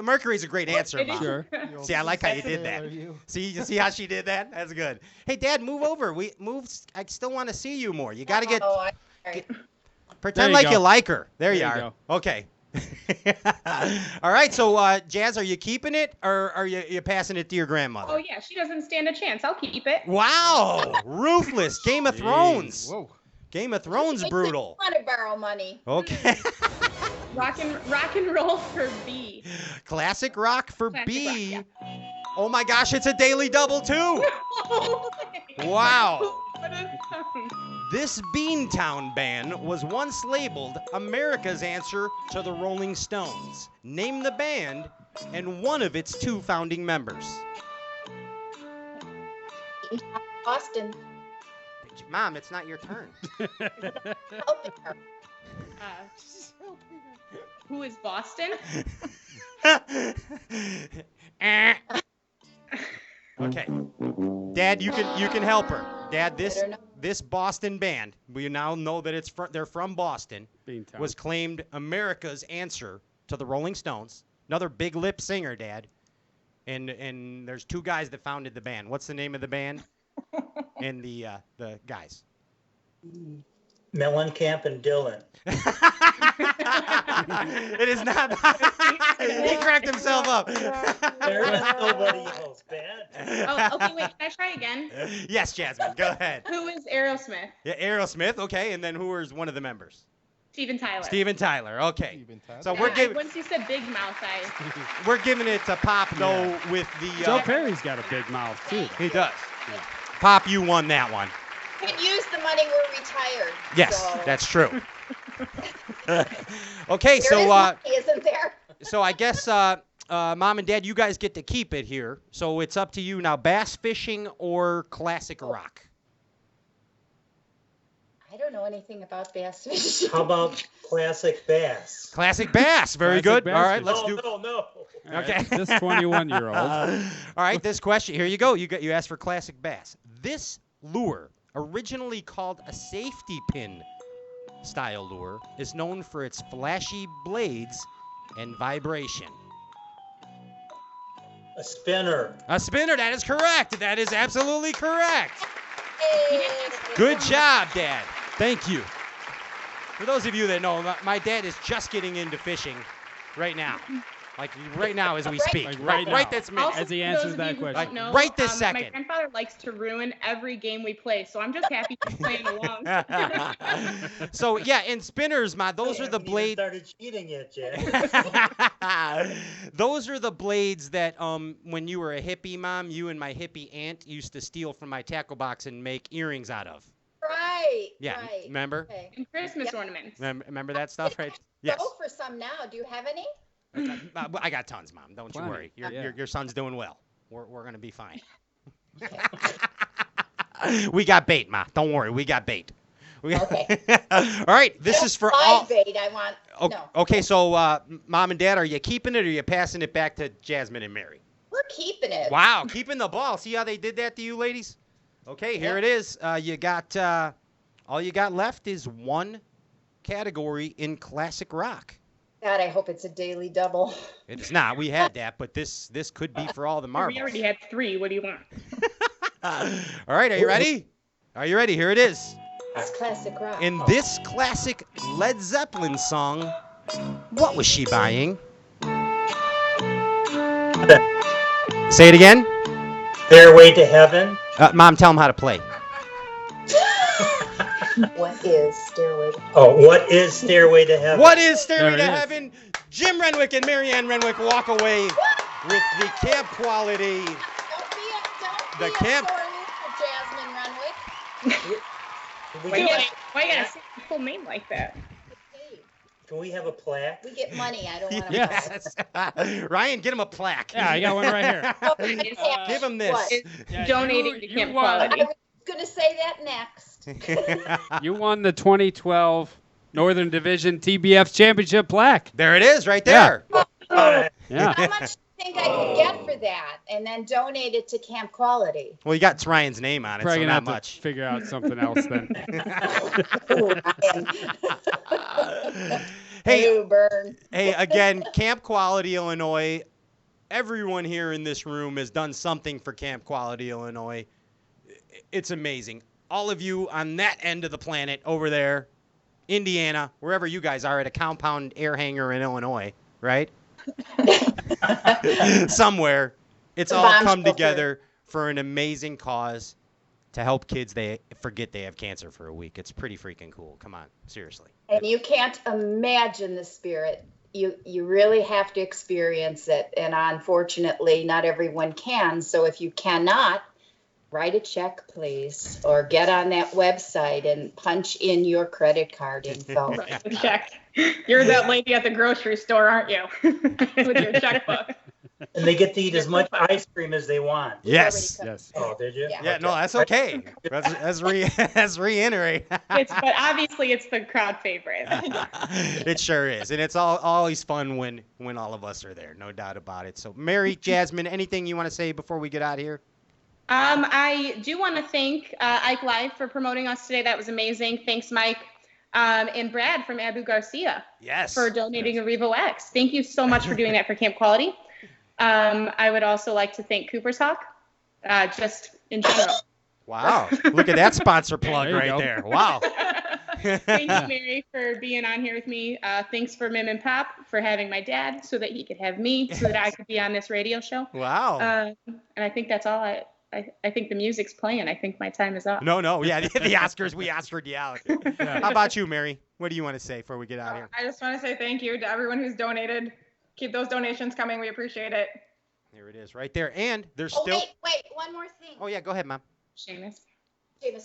Mercury's a great answer, Mom. Sure. See, I like how you did that. See, you see how she did that? That's good. Hey, Dad, move over. I still want to see you more. You got to pretend like you like her. There you are. go. Okay. All right. So, Jazz, are you keeping it or are you passing it to your grandmother? Oh, yeah, she doesn't stand a chance. I'll keep it. Wow. Ruthless. Game of Thrones. Whoa. Game of Thrones brutal. I want to borrow money. Okay. Rock and roll for B. Classic rock for Classic B. rock, Oh my gosh, it's a daily double too. Wow. This Beantown band was once labeled America's answer to the Rolling Stones. Name the band and one of its 2 founding members. Austin. Mom, it's not your turn. Who is Boston? Okay. Dad, you can help her. Dad, this Boston band, we now know that they're from Boston, Beantown. was claimed America's answer to the Rolling Stones. Another big lip singer, Dad. And there's 2 guys that founded the band. What's the name of the band? And the guys. Mellencamp and Dylan. It is not. He cracked himself up. There is nobody else, Ben. Oh, okay, wait. Can I try again? Yes, Jasmine. Go ahead. Who is Aerosmith? Yeah, Aerosmith. Okay, and then who is one of the members? Steven Tyler. Steven Tyler. Okay. So once you said Big Mouth, we're giving it to Pop though with the. Joe Perry's got a big mouth too. He does. Yeah. Pop, you won that one. We can use the money we're retired. Yes, so. That's true. Okay, isn't there? So I guess Mom and Dad, you guys get to keep it here. So it's up to you now: bass fishing or classic rock. I don't know anything about bass fishing. How about classic bass? Classic bass. Very good. All right, let's do. No. Okay. This 21-year-old. All right, this question. Here you go. You asked for classic bass. This lure, originally called a safety pin style lure, is known for its flashy blades and vibration. A spinner. A spinner. That is correct. That is absolutely correct. Hey. Good job, Dad. Thank you. For those of you that know, my dad is just getting into fishing right now. Like right now as we speak. Like right this minute. Also, as he answers that question. Know, right this second. My grandfather likes to ruin every game we play, so I'm just happy he's playing along. So, yeah, and spinners, those are the blades. Started cheating yet, Jack. Those are the blades that when you were a hippie, Mom, you and my hippie aunt used to steal from my tackle box and make earrings out of. Right. Yeah, right. remember? Okay. And Christmas ornaments. Remember that stuff, right? Yes. Go for some now. Do you have any? I got tons, Mom. Don't you worry. Your son's doing well. We're going to be fine. We got bait, Ma. Don't worry. We got bait. Okay. All right. This is for all. Bait. I want. No. Okay. So, Mom and Dad, are you keeping it or are you passing it back to Jasmine and Mary? We're keeping it. Wow. Keeping the ball. See how they did that to you, ladies? Okay. Here it is. You got all you got left is one category in classic rock. God, I hope it's a daily double. It's not. We had that, but this could be for all the marbles. We already had 3. What do you want? All right, are you ready? Are you ready? Here it is. It's classic rock. In this classic Led Zeppelin song, what was she buying? Say it again. Stairway to Heaven. Mom, tell them how to play. What is Stairway to Heaven? Oh, what is Stairway to Heaven? What is Stairway to Heaven? Jim Renwick and Marianne Renwick walk away with the camp quality. Don't be a Jasmine Renwick. Why you gotta say a full name like that? Can we have a plaque? We get money. I don't want to. Yes. Ryan, get him a plaque. Yeah, I got one right here. Give him this. Donating to camp quality. I was going to say that next. You won the 2012 Northern Division TBF Championship plaque. There it is, right there. Yeah. How much do you think I could get for that, and then donate it to camp quality? Well, you got Ryan's name on it, Probably so gonna not have much. to figure out something else then. Hey, again, Camp Quality Illinois. Everyone here in this room has done something for Camp Quality Illinois. It's amazing. All of you on that end of the planet over there, Indiana, wherever you guys are at a compound air hangar in Illinois, right? Somewhere. It's all come together for an amazing cause to help kids they forget they have cancer for a week. It's pretty freaking cool. Come on, seriously. And you can't imagine the spirit. You really have to experience it. And unfortunately, not everyone can. So if you cannot, write a check, please, or get on that website and punch in your credit card info. Write a check. You're that lady at the grocery store, aren't you? With your checkbook. And they get to eat as much ice cream as they want. Yes. Oh, did you? Yeah, no, that's okay. Let's reiterate. But obviously it's the crowd favorite. It sure is. And it's always fun when all of us are there, no doubt about it. So, Mary, Jasmine, anything you want to say before we get out of here? I do want to thank Ike Live for promoting us today. That was amazing. Thanks, Mike. And Brad from Abu Garcia. Yes. For donating a Revo X. Thank you so much for doing that for Camp Quality. I would also like to thank Cooper's Hawk, just in general. Wow. Look at that sponsor plug right there. Wow. Thank you, Mary, for being on here with me. Thanks for Mim and Pop for having my dad so that he could have me so that I could be on this radio show. Wow. And I think that's all. I think the music's playing. I think my time is up. No. Yeah, the Oscars, we Oscared you out. How about you, Mary? What do you want to say before we get out of here? I just want to say thank you to everyone who's donated. Keep those donations coming. We appreciate it. There it is right there. And there's Oh, still... wait, one more thing. Oh, yeah, go ahead, Mom. Seamus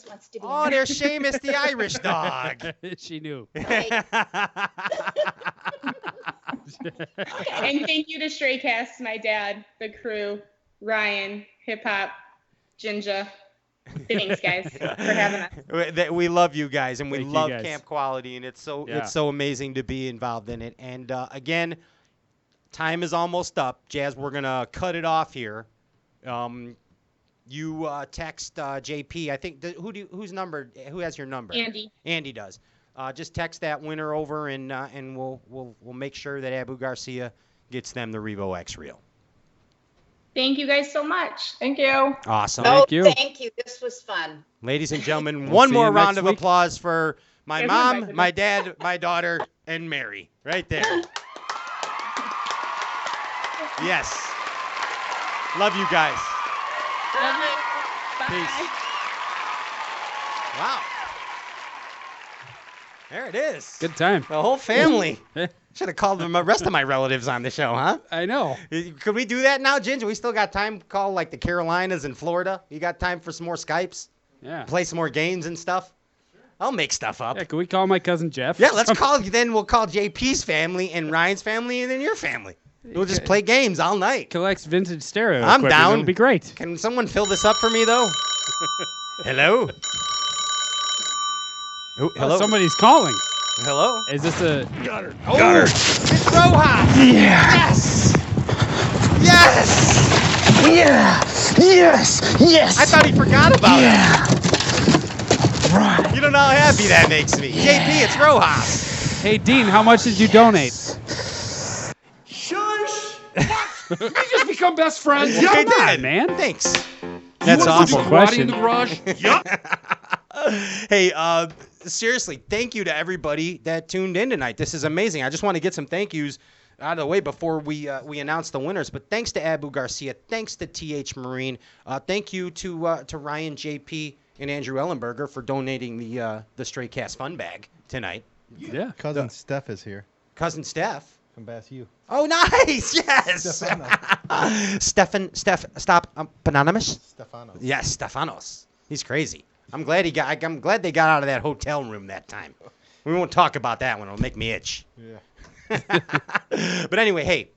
wants to be Oh, on. there's Seamus the Irish dog. She knew. And thank you to Stray Cast, my dad, the crew, Ryan, Hip Hop, Ginger. Thanks, guys, for having us. We love you guys, and we Thank you, love guys. Camp Quality, and it's so amazing to be involved in it. And again, time is almost up. Jazz, we're gonna cut it off here. You text JP. I think who has your number? Andy. Andy does. Just text that winner over, and we'll make sure that Abu Garcia gets them the Revo X reel. Thank you guys so much. Thank you. Awesome. Thank you. This was fun. Ladies and gentlemen, We'll one see more you round next of week. applause for my Everyone mom, back to my dad, my daughter, and Mary. Right there. Yes. Love you guys. Love you. Bye. Peace. Wow. There it is. Good time. The whole family. Should have called the rest of my relatives on the show, huh? I know. Could we do that now, Ginger? We still got time to call like the Carolinas and Florida. You got time for some more Skypes? Yeah. Play some more games and stuff? I'll make stuff up. Yeah, can we call my cousin Jeff? Yeah, let's call. Then we'll call JP's family and Ryan's family and then your family. We'll just play games all night. Collects vintage stereo. I'm equipment. down. It'll be great. Can someone fill this up for me, though? Hello? Hello? Somebody's calling. Hello? Is this a... Got her. It's Rojas. Yes. Yes. Yes. I thought he forgot about it. Right. You don't know how happy that makes me. JP, it's Rojas. Hey, Dean, how much did you donate? Shush. We just become best friends. Okay, Come on, Dad. man. Thanks. That's awesome. Question. In the garage? Yup. Hey, seriously, thank you to everybody that tuned in tonight. This is amazing. I just want to get some thank yous out of the way before we announce the winners. But thanks to Abu Garcia, thanks to TH Marine, thank you to Ryan, JP, and Andrew Ellenberger for donating the Stray Cast Fun Bag tonight. Yeah. Cousin Steph is here. Cousin Steph. From Bass U. Oh, nice! Yes. Anonymous. Stefanos. Yes, Stefanos. He's crazy. I'm glad they got out of that hotel room that time. We won't talk about that one. It'll make me itch. Yeah. But anyway, hey,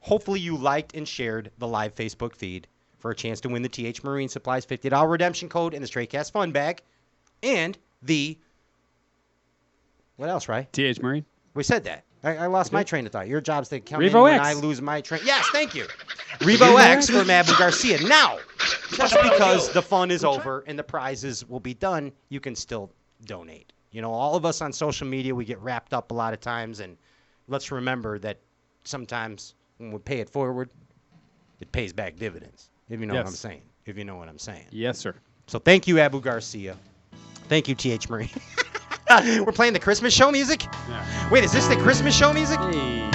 hopefully you liked and shared the live Facebook feed for a chance to win the TH Marine Supplies $50 redemption code and the Stray Cast Fun Bag and the... What else, right? TH Marine. We said that. I lost my train of thought. Your job's to come in Revo when X. I lose my train. Yes, thank you. Revo X from Abu Garcia. Now, just because the fun is over and the prizes will be done, you can still donate. You know, all of us on social media, we get wrapped up a lot of times, and let's remember that sometimes when we pay it forward, it pays back dividends, if you know what I'm saying. If you know what I'm saying. Yes, sir. So thank you, Abu Garcia. Thank you, TH Marine. We're playing the Christmas show music? Yeah. Wait, is this the Christmas show music? Hey.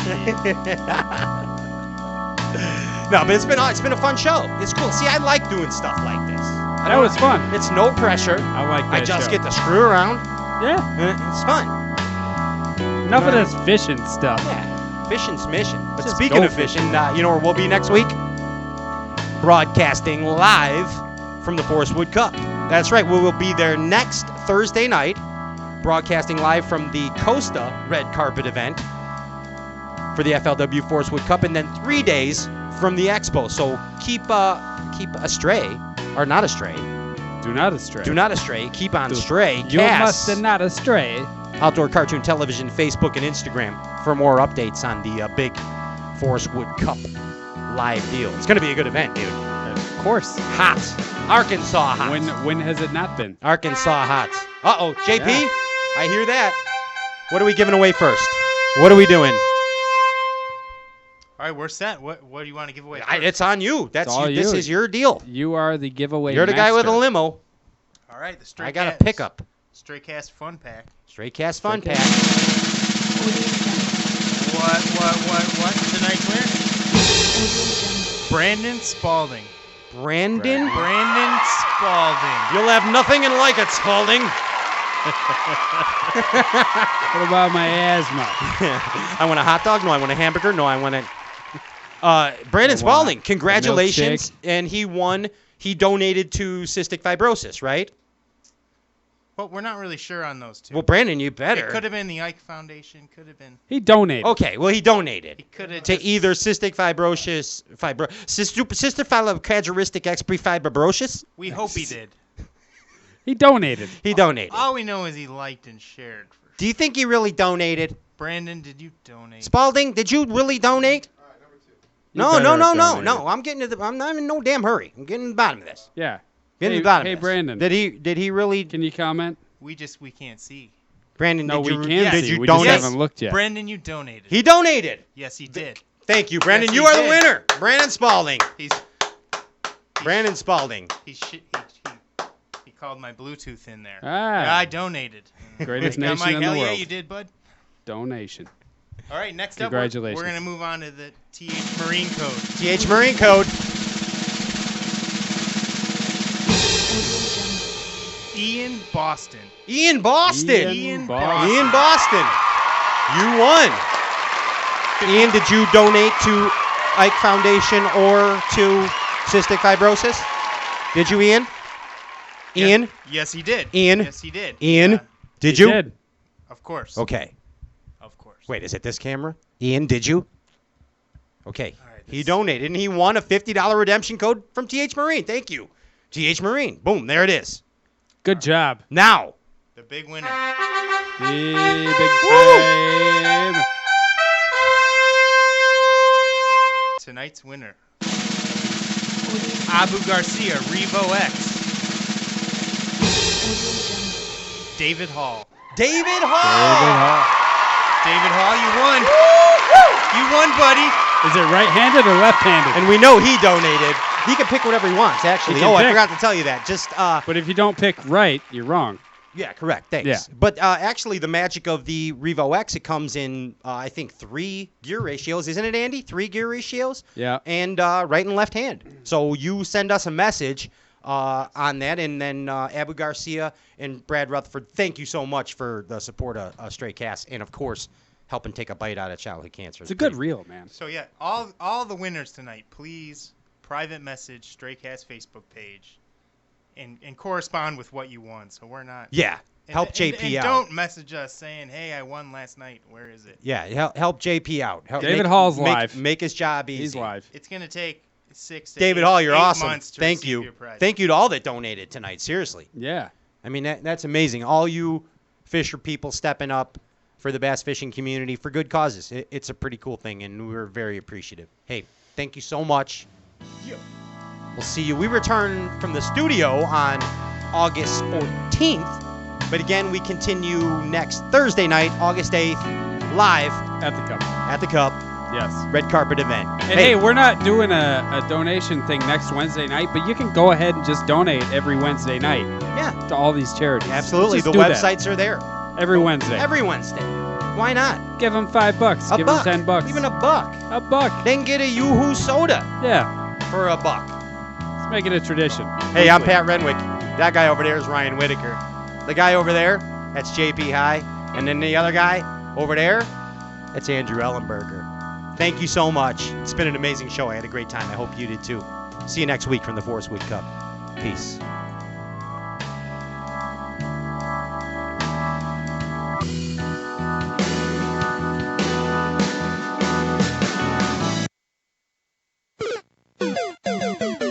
No, but it's been a fun show. It's cool. See, I like doing stuff like this. That was fun. It's no pressure. I like that I just show. get to screw around. Yeah. It's fun. Enough of this fishing stuff. Yeah. Fishing's mission. But Just speaking go of fishing, you know where we'll be next week? Broadcasting live from the Forest Wood Cup. That's right. We will be there next Thursday night, broadcasting live from the Costa red carpet event for the FLW Forest Wood Cup, and then 3 days from the Expo. So keep astray, or not astray. Do not astray. Do not astray. Keep on stray. You must not astray. Outdoor Cartoon Television, Facebook, and Instagram for more updates on the big Forest Wood Cup live deal. It's going to be a good event, dude. Of course. Hot. Arkansas hot. When has it not been? Arkansas hot. Uh-oh, JP, Yeah. I hear that. What are we giving away first? What are we doing? All right, we're set. What do you want to give away? It's on you. all This you. is your deal. You are the giveaway You're the guy with a master. limo. All right, the Stray I got a Cast- pickup. Stray Cast Fun Pack. Stray Cast Fun Stray Pack. What? Tonight's winner? Brandon Spalding. Brandon Spalding. You'll have nothing and like it, Spalding. What about my asthma? I want a hot dog. No, I want a hamburger. No, I want a... Brandon Spalding, congratulations. And he won. He donated to cystic fibrosis, right? Well, we're not really sure on those two. Well, Brandon, you better. It could have been the Ike Foundation. Could have been. He donated. Okay, well, he donated. He could have to either cystic fibrosis, cystic fibrosis fibrosis. We hope he did. He donated. He donated. All we know is he liked and shared. Do you think he really donated? Brandon, did you donate? Spalding, did you really donate? No. I'm not in no damn hurry. I'm getting to the bottom of this. Yeah. Getting to the bottom Hey, of this. Brandon. Did he really? Can you comment? We can't see. Brandon, No, did you, we can did see. you We just donate? haven't looked yet. Brandon, you donated. He donated. Yes, he did. Thank you, Brandon. Yes, You he are the did. winner. Brandon Spalding. He's Brandon Spalding. He called my Bluetooth in there. Ah. Yeah, I donated. Greatest I'm nation like, in the hell world. yeah, you did, bud. Donation. All right, next up, Congratulations. we're going to move on to the TH Marine Code. TH Marine Code. Ian Boston. Ian Boston. Ian Boston. You won. Ian, did you donate to Ike Foundation or to cystic fibrosis? Did you, Ian? Ian? Yes, he did. Ian? Yes, he did. Ian? Did He you? did. Of course. Okay. Of course. Wait, is it this camera? Ian, did you? Okay. All right, He donated, and he won a $50 redemption code from TH Marine. Thank you. TH Marine. Boom, there it is. Good job. Now. The big winner. The big time. Tonight's winner. Abu Garcia, Revo X. David Hall. David Hall. David Hall, you won. You won, buddy. Is it right-handed or left-handed? And we know he donated. He can pick whatever he wants, actually. He can Oh, I pick. forgot to tell you that. Just But if you don't pick right, you're wrong. Yeah, correct. Thanks. Yeah. But actually, the magic of the Revo X, it comes in, I think, 3 gear ratios. Isn't it, Andy? 3 gear ratios? Yeah. And right and left hand. So you send us a message on that, and then Abu Garcia and Brad Rutherford, thank you so much for the support of Stray Cast, and, of course, helping take a bite out of childhood cancer. It's a good reel, man. So, yeah, all the winners tonight, please private message Straycast Facebook page and correspond with what you won. So we're not. Yeah. Help JP out. Don't message us saying, hey, I won last night. Where is it? Yeah, help JP out. David Hall's live. Make his job easy. He's live. It's going to take 6 to David 8, Hall, you're 8 awesome. months to Thank receive you. your prize. Thank you to all that donated tonight. Seriously. Yeah. I mean, that's amazing. All you fisher people stepping up for the bass fishing community for good causes. It's a pretty cool thing, and we're very appreciative. Hey, thank you so much. We'll see you. We return from the studio on August 14th. But again, we continue next Thursday night, August 8th, live At the Cup. at the Cup. Yes. Red carpet event. And hey, we're not doing a donation thing next Wednesday night, but you can go ahead and just donate every Wednesday night. Yeah. To all these charities. Absolutely. Just The do that. websites are there. Every Wednesday. Every Wednesday. Why not? Give them $5. A Give buck. them $10. Even a buck. A buck. Then get a Yoo-Hoo soda Yeah. for a buck. Make it a tradition. Hey, I'm Pat Renwick. That guy over there is Ryan Whitaker. The guy over there, that's JP High. And then the other guy over there, that's Andrew Ellenberger. Thank you so much. It's been an amazing show. I had a great time. I hope you did too. See you next week from the Force Week Cup. Peace.